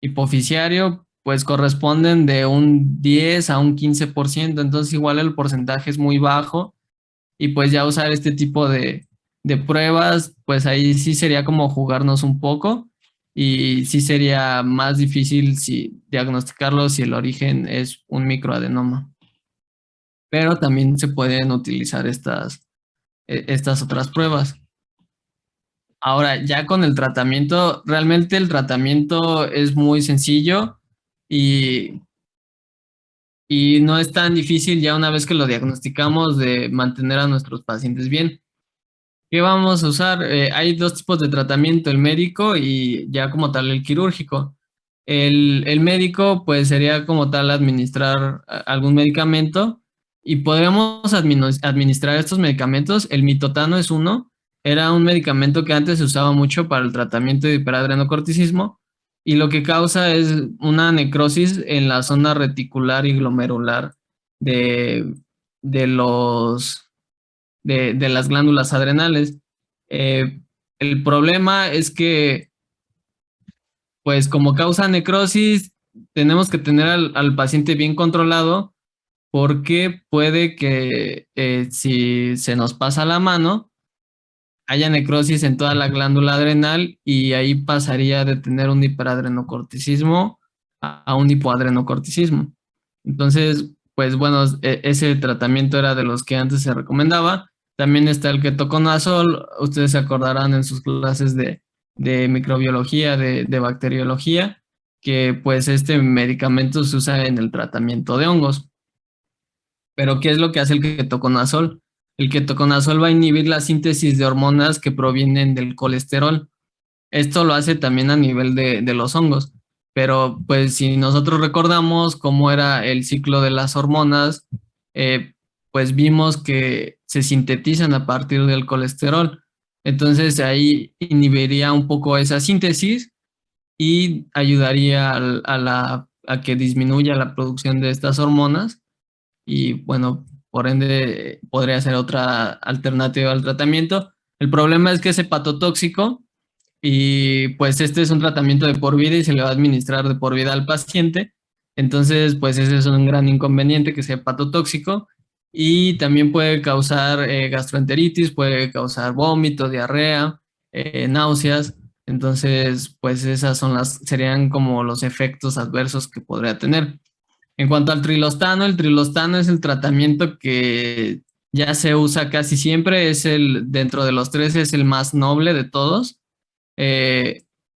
hipoficiario, pues corresponden de un 10 a un 15%, entonces igual el porcentaje es muy bajo y pues ya usar este tipo de pruebas, pues ahí sí sería como jugarnos un poco y sí sería más difícil diagnosticarlo si el origen es un microadenoma. Pero también se pueden utilizar estas otras pruebas. Ahora, ya con el tratamiento, realmente el tratamiento es muy sencillo y, y no es tan difícil ya una vez que lo diagnosticamos de mantener a nuestros pacientes bien. ¿Qué vamos a usar? Hay dos tipos de tratamiento, el médico y ya como tal el quirúrgico. El médico pues sería como tal administrar algún medicamento y podríamos administrar estos medicamentos. El mitotano es uno, era un medicamento que antes se usaba mucho para el tratamiento de hiperadrenocorticismo y lo que causa es una necrosis en la zona reticular y glomerular de, de los de las glándulas adrenales. El problema es que, pues como causa necrosis, tenemos que tener al paciente bien controlado porque puede que si se nos pasa la mano, haya necrosis en toda la glándula adrenal y ahí pasaría de tener un hiperadrenocorticismo a un hipoadrenocorticismo. Entonces, pues bueno, ese tratamiento era de los que antes se recomendaba. También está el ketoconazol. Ustedes se acordarán en sus clases de microbiología, de bacteriología, que pues este medicamento se usa en el tratamiento de hongos. Pero ¿qué es lo que hace el ketoconazol? El ketoconazol va a inhibir la síntesis de hormonas que provienen del colesterol. Esto lo hace también a nivel de los hongos. Pero pues si nosotros recordamos cómo era el ciclo de las hormonas, pues vimos que se sintetizan a partir del colesterol. Entonces ahí inhibiría un poco esa síntesis y ayudaría a que disminuya la producción de estas hormonas y bueno, por ende podría ser otra alternativa al tratamiento. El problema es que es hepatotóxico y pues este es un tratamiento de por vida y se le va a administrar de por vida al paciente. Entonces, pues ese es un gran inconveniente que sea hepatotóxico y también puede causar gastroenteritis, puede causar vómito, diarrea, náuseas. Entonces, pues esas serían como los efectos adversos que podría tener. En cuanto al trilostano, el trilostano es el tratamiento que ya se usa casi siempre, dentro de los tres es el más noble de todos.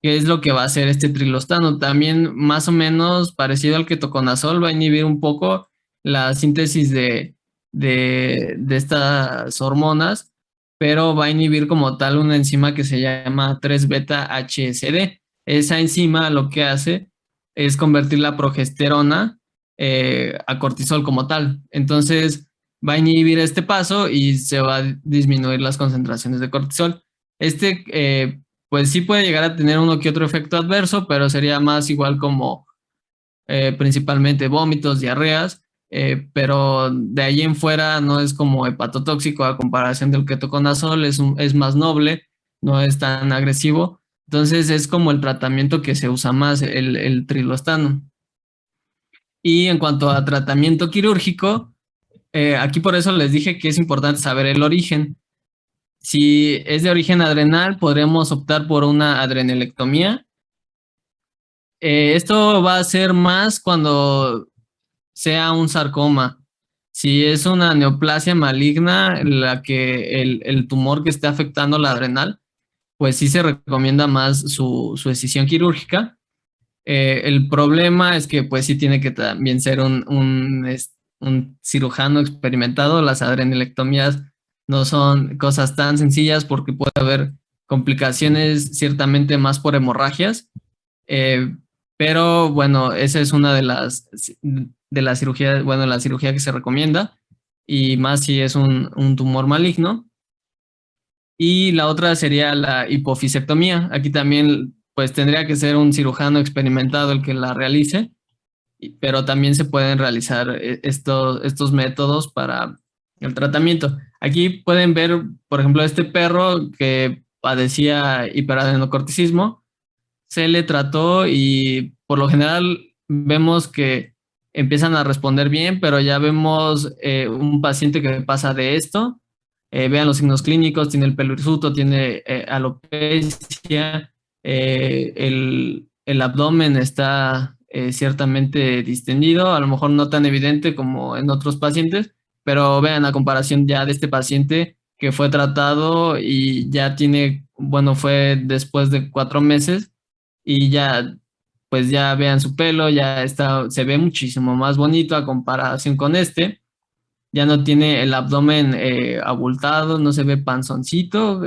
¿Qué es lo que va a hacer este trilostano? También más o menos parecido al ketoconazol, va a inhibir un poco la síntesis de estas hormonas, pero va a inhibir como tal una enzima que se llama 3-beta-HSD. Esa enzima lo que hace es convertir la progesterona a cortisol como tal. Entonces va a inhibir este paso y se va a disminuir las concentraciones de cortisol. Pues sí puede llegar a tener uno que otro efecto adverso, pero sería más igual como principalmente vómitos, diarreas, pero de ahí en fuera no es como hepatotóxico a comparación del ketoconazol, es más noble, no es tan agresivo. Entonces es como el tratamiento que se usa más, el trilostano. Y en cuanto a tratamiento quirúrgico, aquí por eso les dije que es importante saber el origen. Si es de origen adrenal, podremos optar por una adrenelectomía. Esto va a ser más cuando sea un sarcoma. Si es una neoplasia maligna, el tumor que esté afectando la adrenal, pues sí se recomienda más su decisión quirúrgica. El problema es que pues sí tiene que también ser un cirujano experimentado. Las adrenelectomías no son cosas tan sencillas porque puede haber complicaciones ciertamente más por hemorragias. Pero bueno, esa es una de las cirugías, bueno, la cirugía que se recomienda y más si es un tumor maligno. Y la otra sería la hipofisectomía. Aquí también pues tendría que ser un cirujano experimentado el que la realice, pero también se pueden realizar estos métodos para el tratamiento. Aquí pueden ver, por ejemplo, este perro que padecía hiperadenocorticismo, se le trató y por lo general vemos que empiezan a responder bien, pero ya vemos un paciente que pasa de esto. Vean los signos clínicos, tiene el pelo hirsuto, tiene alopecia, el abdomen está ciertamente distendido, a lo mejor no tan evidente como en otros pacientes, pero vean a comparación ya de este paciente que fue tratado y ya tiene, bueno, fue después de 4 meses y ya, pues ya vean su pelo, ya está, se ve muchísimo más bonito a comparación con este. Ya no tiene el abdomen abultado, no se ve panzoncito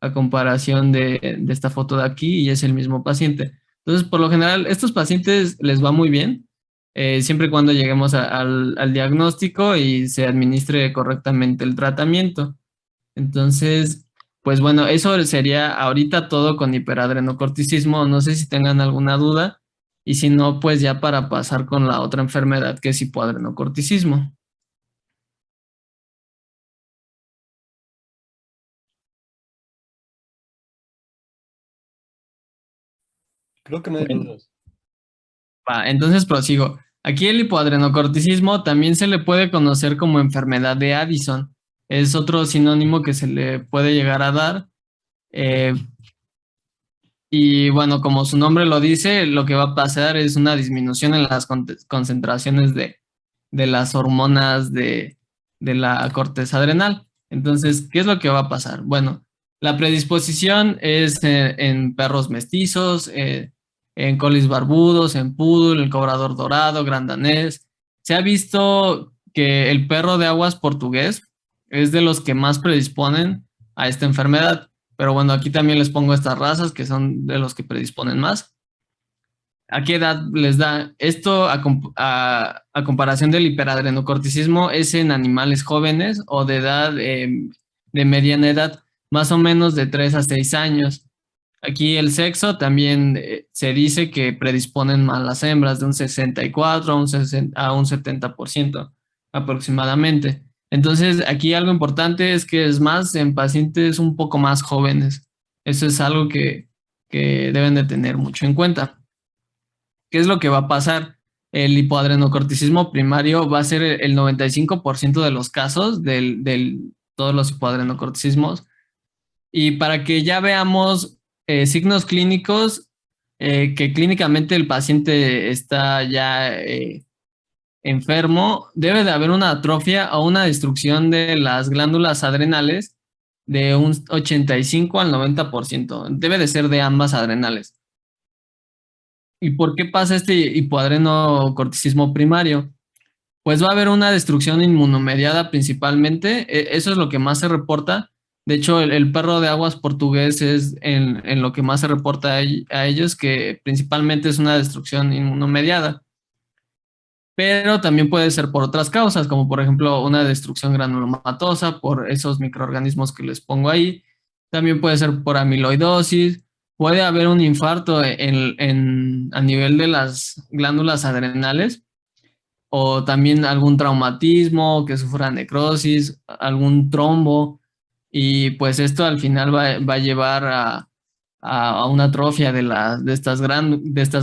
a comparación de esta foto de aquí y es el mismo paciente. Entonces, por lo general, estos pacientes les va muy bien, siempre y cuando lleguemos al diagnóstico y se administre correctamente el tratamiento. Entonces, pues bueno, eso sería ahorita todo con hiperadrenocorticismo. No sé si tengan alguna duda y si no, pues ya para pasar con la otra enfermedad que es hipoadrenocorticismo. Creo que no hay Bueno, dudas. entonces prosigo. Aquí el hipoadrenocorticismo también se le puede conocer como enfermedad de Addison. Es otro sinónimo que se le puede llegar a dar. Eh, y bueno, como su nombre lo dice, lo que va a pasar es una disminución en las concentraciones de las hormonas de la corteza adrenal. Entonces, ¿qué es lo que va a pasar? Bueno, la predisposición es en perros mestizos, en colis barbudos, en poodle, el cobrador dorado, gran danés. Se ha visto que el perro de aguas portugués es de los que más predisponen a esta enfermedad. Pero bueno, aquí también les pongo estas razas que son de los que predisponen más. ¿A qué edad les da? Esto a comparación del hiperadrenocorticismo es en animales jóvenes o de edad de mediana edad, más o menos de 3 a 6 años. Aquí el sexo también se dice que predisponen más las hembras de un 64 a un 70% aproximadamente. Entonces, aquí algo importante es que es más en pacientes un poco más jóvenes. Eso es algo que deben de tener mucho en cuenta. ¿Qué es lo que va a pasar? El hipoadrenocorticismo primario va a ser el 95% de los casos del todos los hipoadrenocorticismos. Y para que ya veamos signos clínicos, que clínicamente el paciente está ya enfermo, debe de haber una atrofia o una destrucción de las glándulas adrenales de un 85 al 90%. Debe de ser de ambas adrenales. ¿Y por qué pasa este hipoadrenocorticismo primario? Pues va a haber una destrucción inmunomediada principalmente, eso es lo que más se reporta. De hecho, el perro de aguas portugués es en lo que más se reporta a ellos, que principalmente es una destrucción inmunomediada. Pero también puede ser por otras causas, como por ejemplo una destrucción granulomatosa por esos microorganismos que les pongo ahí. También puede ser por amiloidosis. Puede haber un infarto a nivel de las glándulas adrenales o también algún traumatismo, que sufra necrosis, algún trombo. Y pues esto al final va a llevar a una atrofia de estas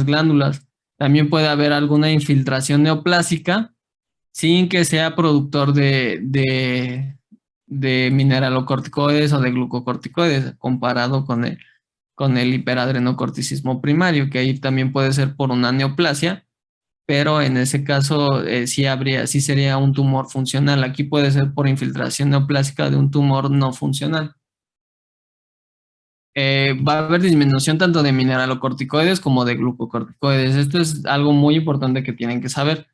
glándulas. También puede haber alguna infiltración neoplásica sin que sea productor de mineralocorticoides o de glucocorticoides, comparado con el hiperadrenocorticismo primario, que ahí también puede ser por una neoplasia, pero en ese caso sí sería un tumor funcional. Aquí puede ser por infiltración neoplásica de un tumor no funcional. Va a haber disminución tanto de mineralocorticoides como de glucocorticoides. Esto es algo muy importante que tienen que saber.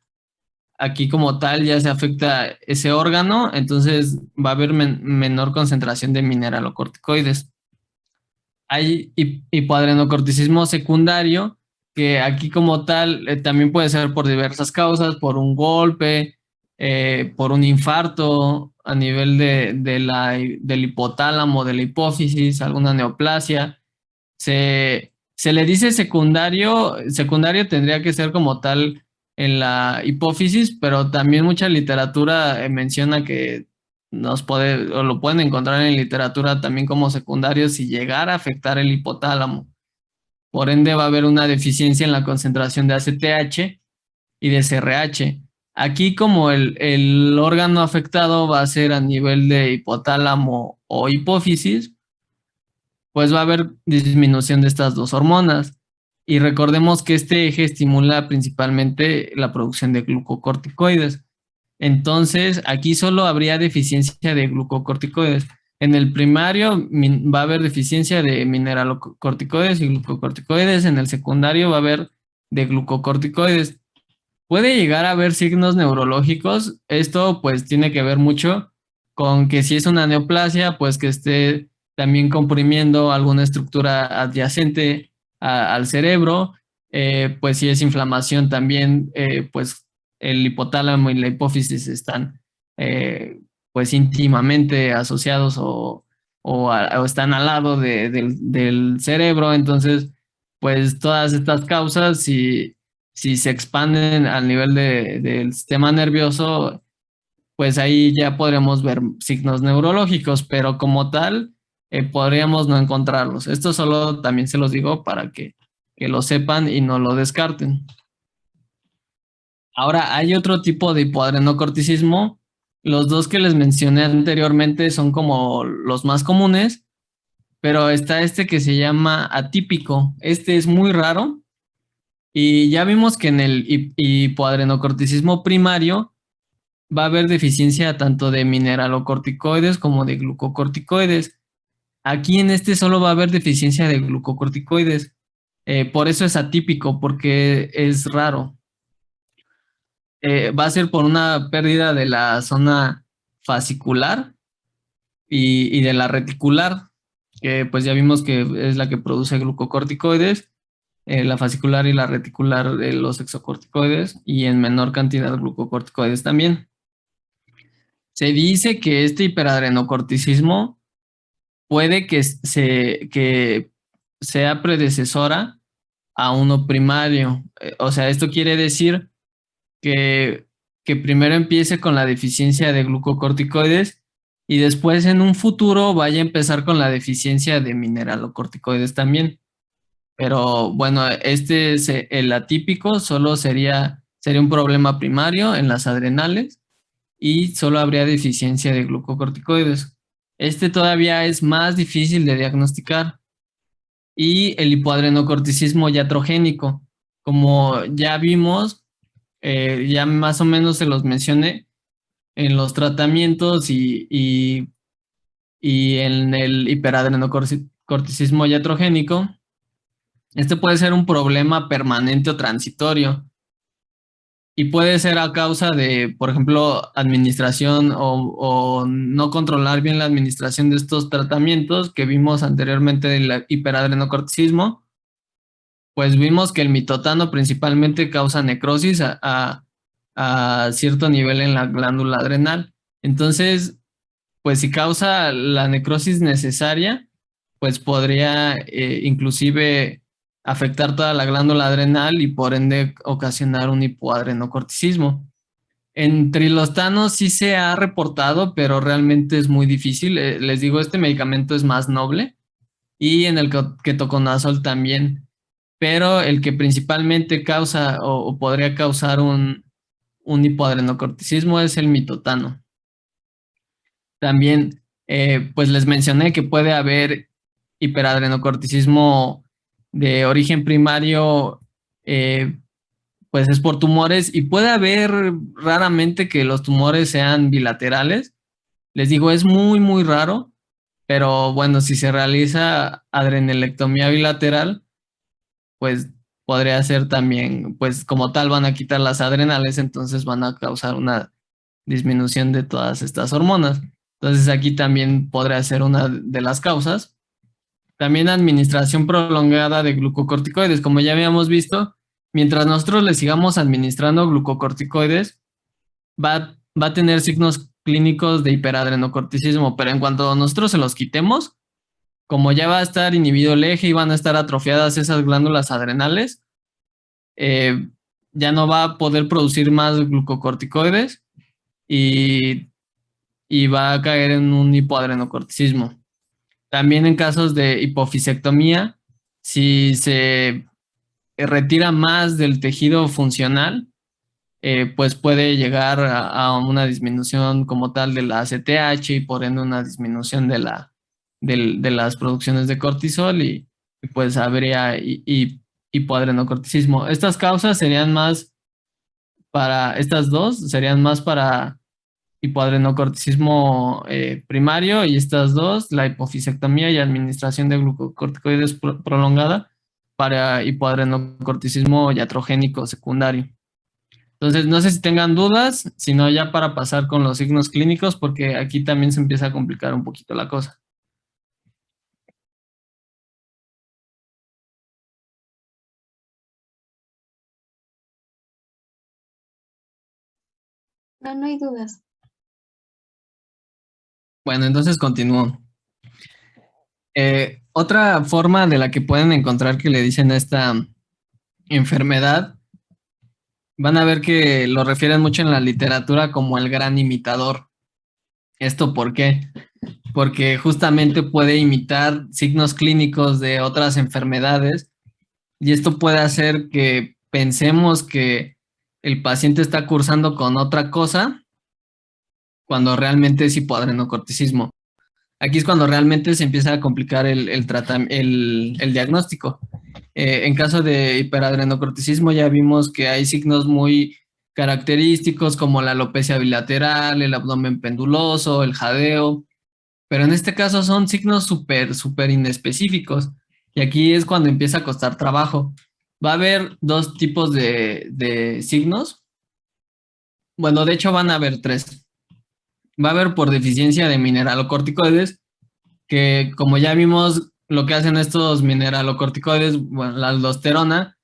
Aquí como tal ya se afecta ese órgano, entonces va a haber menor concentración de mineralocorticoides. Hay hipoadrenocorticismo secundario, que aquí como tal también puede ser por diversas causas, por un golpe, por un infarto a nivel del hipotálamo, de la hipófisis, alguna neoplasia. Se le dice secundario, secundario tendría que ser como tal en la hipófisis, pero también mucha literatura menciona que o lo pueden encontrar en literatura también como secundario si llegara a afectar el hipotálamo. Por ende, va a haber una deficiencia en la concentración de ACTH y de CRH. Aquí, como el órgano afectado va a ser a nivel de hipotálamo o hipófisis, pues va a haber disminución de estas dos hormonas. Y recordemos que este eje estimula principalmente la producción de glucocorticoides. Entonces, aquí solo habría deficiencia de glucocorticoides. En el primario va a haber deficiencia de mineralocorticoides y glucocorticoides. En el secundario va a haber de glucocorticoides. Puede llegar a haber signos neurológicos. Esto pues tiene que ver mucho con que si es una neoplasia, pues que esté también comprimiendo alguna estructura adyacente al cerebro. Pues si es inflamación también, pues el hipotálamo y la hipófisis están pues íntimamente asociados o están al lado del cerebro. Entonces, pues todas estas causas, si se expanden al nivel del sistema nervioso, pues ahí ya podremos ver signos neurológicos, pero como tal, podríamos no encontrarlos. Esto solo también se los digo para que lo sepan y no lo descarten. Ahora, hay otro tipo de hipoadrenocorticismo. Los dos que les mencioné anteriormente son como los más comunes, pero está este que se llama atípico. Este es muy raro y ya vimos que en el hipoadrenocorticismo primario va a haber deficiencia tanto de mineralocorticoides como de glucocorticoides. Aquí en este solo va a haber deficiencia de glucocorticoides. Por eso es atípico, porque es raro. Va a ser por una pérdida de la zona fascicular y de la reticular, que pues ya vimos que es la que produce glucocorticoides, la fascicular y la reticular de los exocorticoides, y en menor cantidad glucocorticoides también. Se dice que este hiperadrenocorticismo puede que sea predecesora a uno primario. O sea, esto quiere decir que primero empiece con la deficiencia de glucocorticoides y después en un futuro vaya a empezar con la deficiencia de mineralocorticoides también. Pero bueno, este es el atípico, solo sería un problema primario en las adrenales y solo habría deficiencia de glucocorticoides. Este todavía es más difícil de diagnosticar. Y el hipoadrenocorticismo iatrogénico, como ya vimos, ya más o menos se los mencioné en los tratamientos y en el hiperadrenocorticismo iatrogénico, Este puede ser un problema permanente o transitorio y puede ser a causa de, por ejemplo, administración o no controlar bien la administración de estos tratamientos que vimos anteriormente del hiperadrenocorticismo. Pues vimos que el mitotano principalmente causa necrosis a cierto nivel en la glándula adrenal. Entonces, pues si causa la necrosis necesaria, pues podría inclusive afectar toda la glándula adrenal y por ende ocasionar un hipoadrenocorticismo. En trilostano sí se ha reportado, pero realmente es muy difícil. Les digo, este medicamento es más noble y en el ketoconazol también, pero el que principalmente causa o podría causar un hipoadrenocorticismo es el mitotano. También, pues les mencioné que puede haber hiperadrenocorticismo de origen primario, pues es por tumores y puede haber raramente que los tumores sean bilaterales. Les digo, es muy, muy raro, pero bueno, si se realiza adrenelectomía bilateral, pues podría ser también, pues como tal van a quitar las adrenales, entonces van a causar una disminución de todas estas hormonas. Entonces aquí también podría ser una de las causas. También administración prolongada de glucocorticoides, como ya habíamos visto, mientras nosotros le sigamos administrando glucocorticoides, va a tener signos clínicos de hiperadrenocorticismo, pero en cuanto nosotros se los quitemos, como ya va a estar inhibido el eje y van a estar atrofiadas esas glándulas adrenales, ya no va a poder producir más glucocorticoides y, y va a caer en un hipoadrenocorticismo. También en casos de hipofisectomía, si se retira más del tejido funcional, pues puede llegar a una disminución como tal de la ACTH y por ende una disminución de las producciones de cortisol y pues habría hipoadrenocorticismo. Estas causas serían más estas dos serían más para hipoadrenocorticismo primario y estas dos, la hipofisectomía y administración de glucocorticoides prolongada para hipoadrenocorticismo iatrogénico secundario. Entonces, no sé si tengan dudas, sino ya para pasar con los signos clínicos, porque aquí también se empieza a complicar un poquito la cosa. No, no hay dudas. Bueno, entonces continúo. Otra forma de la que pueden encontrar que le dicen a esta enfermedad, van a ver que lo refieren mucho en la literatura como el gran imitador. ¿Esto por qué? Porque justamente puede imitar signos clínicos de otras enfermedades y esto puede hacer que pensemos que el paciente está cursando con otra cosa cuando realmente es hipoadrenocorticismo. Aquí es cuando realmente se empieza a complicar el diagnóstico. En caso de hiperadrenocorticismo ya vimos que hay signos muy característicos como la alopecia bilateral, el abdomen penduloso, el jadeo, pero en este caso son signos súper inespecíficos y aquí es cuando empieza a costar trabajo. Va a haber dos tipos de signos. Bueno, de hecho van a haber tres. Va a haber por deficiencia de mineralocorticoides, que como ya vimos lo que hacen estos mineralocorticoides, bueno, la aldosterona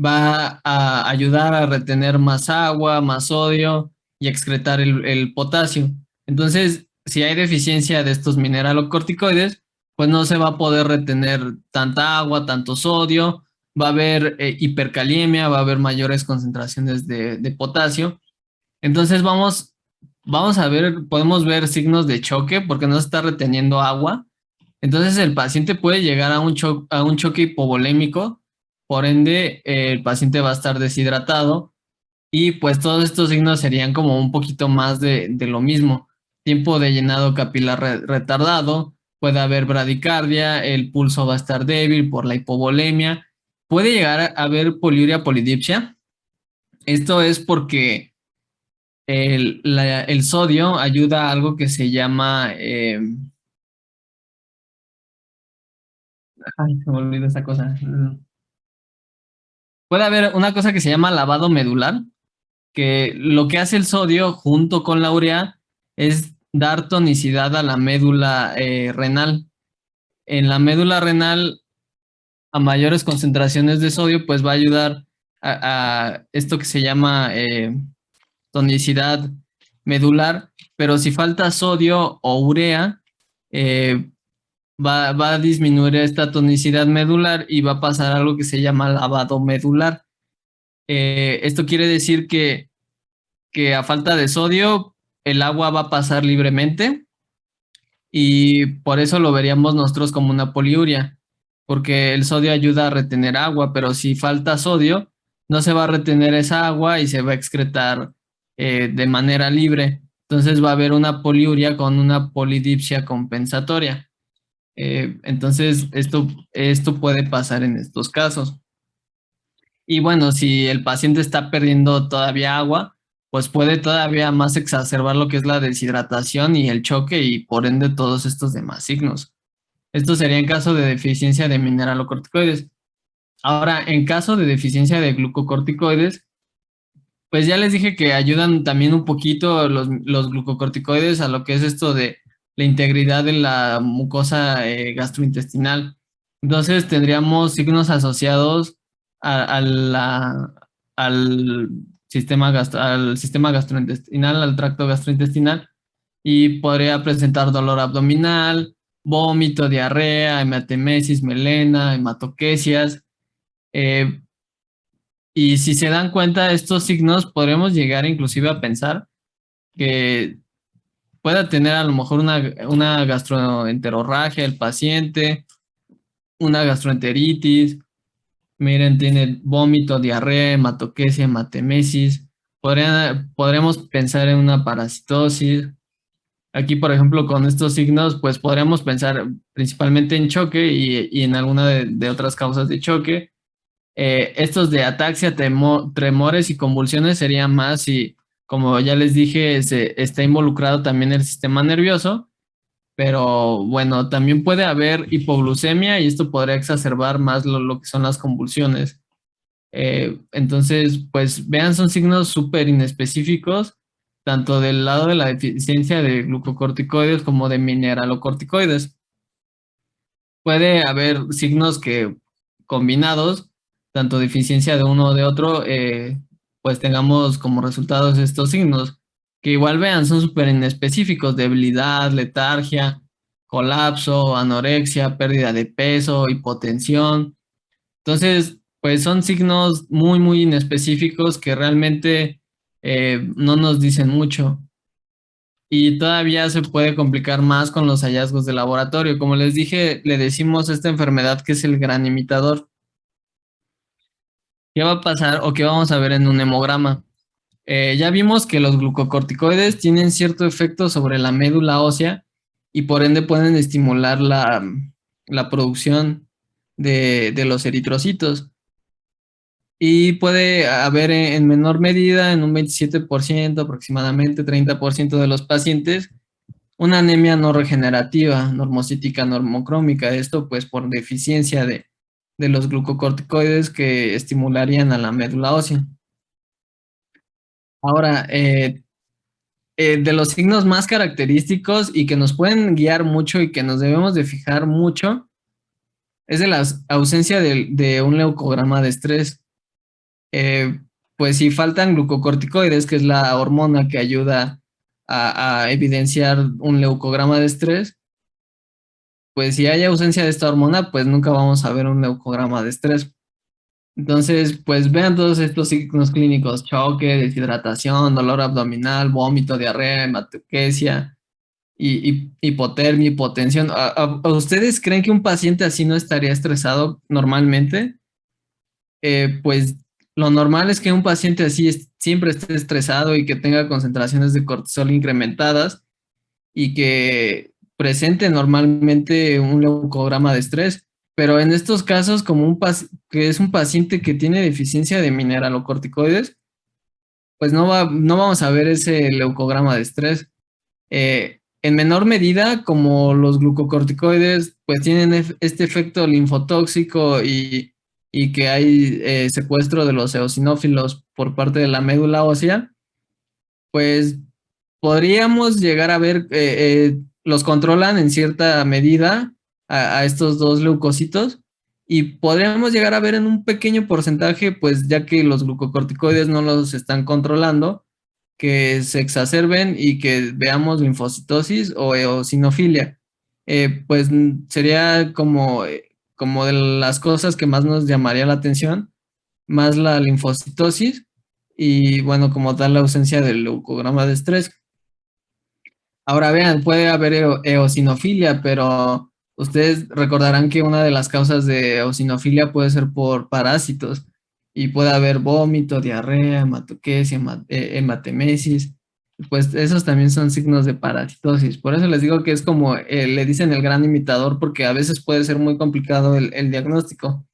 va a ayudar a retener más agua, más sodio y excretar el potasio. Entonces, si hay deficiencia de estos mineralocorticoides, pues no se va a poder retener tanta agua, tanto sodio, va a haber hipercaliemia, va a haber mayores concentraciones de potasio. Entonces vamos a ver, podemos ver signos de choque porque no se está reteniendo agua. Entonces el paciente puede llegar a un choque hipovolémico, por ende el paciente va a estar deshidratado y pues todos estos signos serían como un poquito más de lo mismo. Tiempo de llenado capilar retardado, puede haber bradicardia, el pulso va a estar débil por la hipovolemia, puede llegar a haber poliuria polidipsia. Esto es porque el sodio ayuda a algo que se llama, ay, se me olvidó esa cosa. puede haber una cosa que se llama lavado medular, que lo que hace el sodio junto con la urea es dar tonicidad a la médula renal. En la médula renal, a mayores concentraciones de sodio, pues va a ayudar a esto que se llama tonicidad medular, pero si falta sodio o urea, va a disminuir esta tonicidad medular y va a pasar algo que se llama lavado medular. Esto quiere decir que a falta de sodio, el agua va a pasar libremente y por eso lo veríamos nosotros como una poliuria, porque el sodio ayuda a retener agua, pero si falta sodio, no se va a retener esa agua y se va a excretar de manera libre. Entonces va a haber una poliuria con una polidipsia compensatoria. Entonces esto puede pasar en estos casos. Y bueno, si el paciente está perdiendo todavía agua, pues puede todavía más exacerbar lo que es la deshidratación y el choque y por ende todos estos demás signos. Esto sería en caso de deficiencia de mineralocorticoides. Ahora, en caso de deficiencia de glucocorticoides, pues ya les dije que ayudan también un poquito los glucocorticoides a lo que es esto de la integridad de la mucosa gastrointestinal. Entonces tendríamos signos asociados al al sistema gastrointestinal, al tracto gastrointestinal, y podría presentar dolor abdominal, vómito, diarrea, hematemesis, melena, hematoquesias. Y si se dan cuenta de estos signos, podremos llegar inclusive a pensar que pueda tener a lo mejor una gastroenterorragia el paciente, una gastroenteritis. Miren, tiene vómito, diarrea, hematoquesia, hematemesis. Podremos pensar en una parasitosis. Aquí, por ejemplo, con estos signos, pues podríamos pensar principalmente en choque y en alguna de otras causas de choque. Estos de ataxia, tremores y convulsiones serían más si, como ya les dije, está involucrado también el sistema nervioso, pero bueno, también puede haber hipoglucemia y esto podría exacerbar más lo que son las convulsiones. Entonces, pues vean, son signos súper inespecíficos, tanto del lado de la deficiencia de glucocorticoides como de mineralocorticoides. Puede haber signos que combinados, tanto deficiencia de uno o de otro, pues tengamos como resultados estos signos, que igual vean, son súper inespecíficos: debilidad, letargia, colapso, anorexia, pérdida de peso, hipotensión. Entonces, pues son signos muy, muy inespecíficos que realmente no nos dicen mucho. Y todavía se puede complicar más con los hallazgos de laboratorio. Como les dije, le decimos esta enfermedad que es el gran imitador. ¿Qué va a pasar o qué vamos a ver en un hemograma? Ya vimos que los glucocorticoides tienen cierto efecto sobre la médula ósea y por ende pueden estimular la producción de los eritrocitos. Y puede haber en menor medida, en un 27%, aproximadamente 30% de los pacientes, una anemia no regenerativa, normocítica, normocrómica. Esto pues por deficiencia de los glucocorticoides que estimularían a la médula ósea. Ahora, de los signos más característicos y que nos pueden guiar mucho y que nos debemos de fijar mucho, es de la ausencia de un leucograma de estrés. Pues si faltan glucocorticoides, que es la hormona que ayuda a evidenciar un leucograma de estrés, pues si hay ausencia de esta hormona, pues nunca vamos a ver un leucograma de estrés. Entonces, pues vean todos estos signos clínicos: choque, deshidratación, dolor abdominal, vómito, diarrea, hematoquesia, y hipotermia, hipotensión. ¿A ustedes creen que un paciente así no estaría estresado normalmente? Pues lo normal es que un paciente así siempre esté estresado y que tenga concentraciones de cortisol incrementadas y que presente normalmente un leucograma de estrés. Pero en estos casos, como que es un paciente que tiene deficiencia de mineralocorticoides, pues no vamos a ver ese leucograma de estrés. En menor medida, como los glucocorticoides, pues tienen este efecto linfotóxico y y que hay secuestro de los eosinófilos por parte de la médula ósea, pues podríamos llegar a ver, los controlan en cierta medida a estos dos leucocitos y podríamos llegar a ver en un pequeño porcentaje, pues ya que los glucocorticoides no los están controlando, que se exacerben y que veamos linfocitosis o eosinofilia. Pues sería como de las cosas que más nos llamaría la atención, más la linfocitosis y bueno, como tal la ausencia del leucograma de estrés. Ahora vean, puede haber eosinofilia, pero ustedes recordarán que una de las causas de eosinofilia puede ser por parásitos y puede haber vómito, diarrea, hematoquesia, hematemesis. Pues esos también son signos de parasitosis. Por eso les digo que es como le dicen el gran imitador, porque a veces puede ser muy complicado el diagnóstico.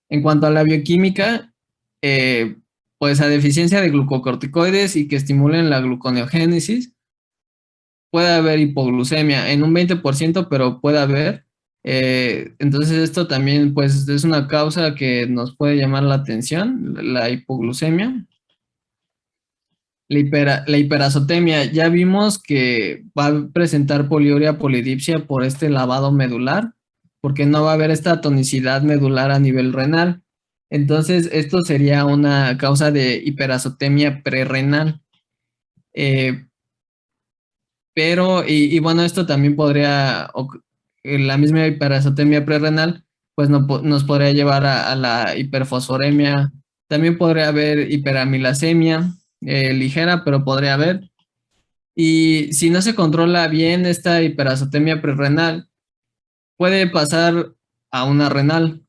En cuanto a la bioquímica, pues a deficiencia de glucocorticoides y que estimulen la gluconeogénesis, puede haber hipoglucemia en un 20%, pero puede haber. Entonces esto también pues es una causa que nos puede llamar la atención, la hipoglucemia. La hiperazotemia, ya vimos que va a presentar poliuria polidipsia por este lavado medular, porque no va a haber esta tonicidad medular a nivel renal. Entonces esto sería una causa de hiperazotemia prerrenal. Pero, y bueno, esto también podría, la misma hiperazotemia prerrenal, pues nos podría llevar a la hiperfosforemia. También podría haber hiperamilasemia ligera, pero podría haber. Y si no se controla bien esta hiperazotemia prerrenal, puede pasar a una renal.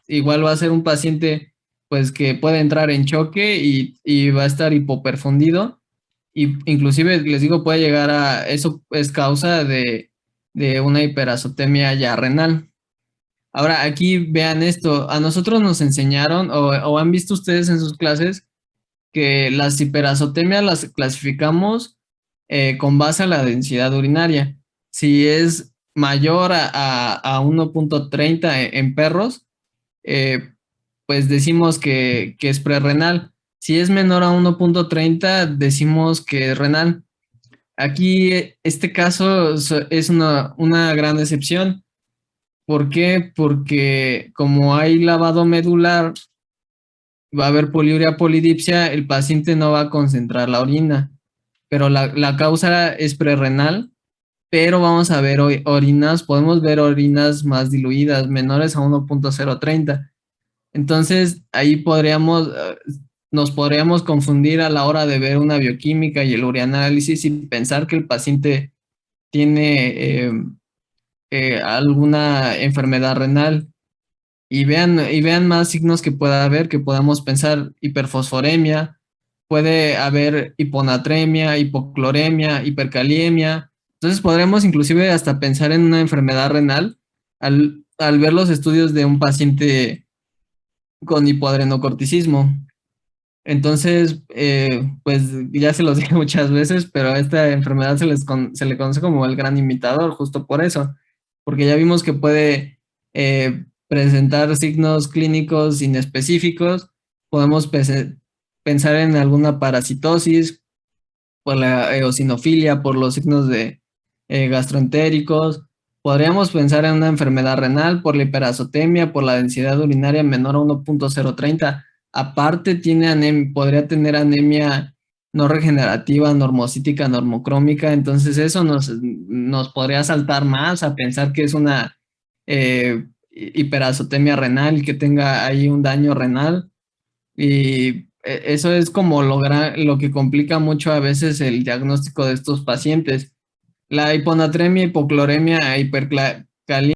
Igual va a ser un paciente pues que puede entrar en choque y va a estar hipoperfundido. Y inclusive les digo, puede llegar a, eso es causa de una hiperazotemia ya renal. Ahora aquí vean esto, a nosotros nos enseñaron o han visto ustedes en sus clases que las hiperazotemias las clasificamos con base a la densidad urinaria. Si es mayor a 1.30 en perros, pues decimos que es prerrenal. Si es menor a 1.30, decimos que es renal. Aquí este caso es una gran excepción. ¿Por qué? Porque como hay lavado medular, va a haber poliuria polidipsia, el paciente no va a concentrar la orina, pero la causa es prerrenal, pero vamos a ver orinas, podemos ver orinas más diluidas, menores a 1.030. Entonces, ahí nos podríamos confundir a la hora de ver una bioquímica y el urianálisis y pensar que el paciente tiene alguna enfermedad renal. Y vean más signos que pueda haber, que podamos pensar hiperfosforemia, puede haber hiponatremia, hipocloremia, hipercaliemia. Entonces podremos inclusive hasta pensar en una enfermedad renal al ver los estudios de un paciente con hipoadrenocorticismo. Entonces, pues ya se los dije muchas veces, pero a esta enfermedad se le conoce como el gran imitador, justo por eso, porque ya vimos que puede presentar signos clínicos inespecíficos, podemos pensar en alguna parasitosis, por la eosinofilia, por los signos de gastroentéricos, podríamos pensar en una enfermedad renal por la hiperazotemia, por la densidad urinaria menor a 1.030. Aparte podría tener anemia no regenerativa, normocítica, normocrómica, entonces eso nos podría saltar más a pensar que es una hiperazotemia renal y que tenga ahí un daño renal. Y eso es como lo que complica mucho a veces el diagnóstico de estos pacientes. La hiponatremia, hipocloremia, hipercalia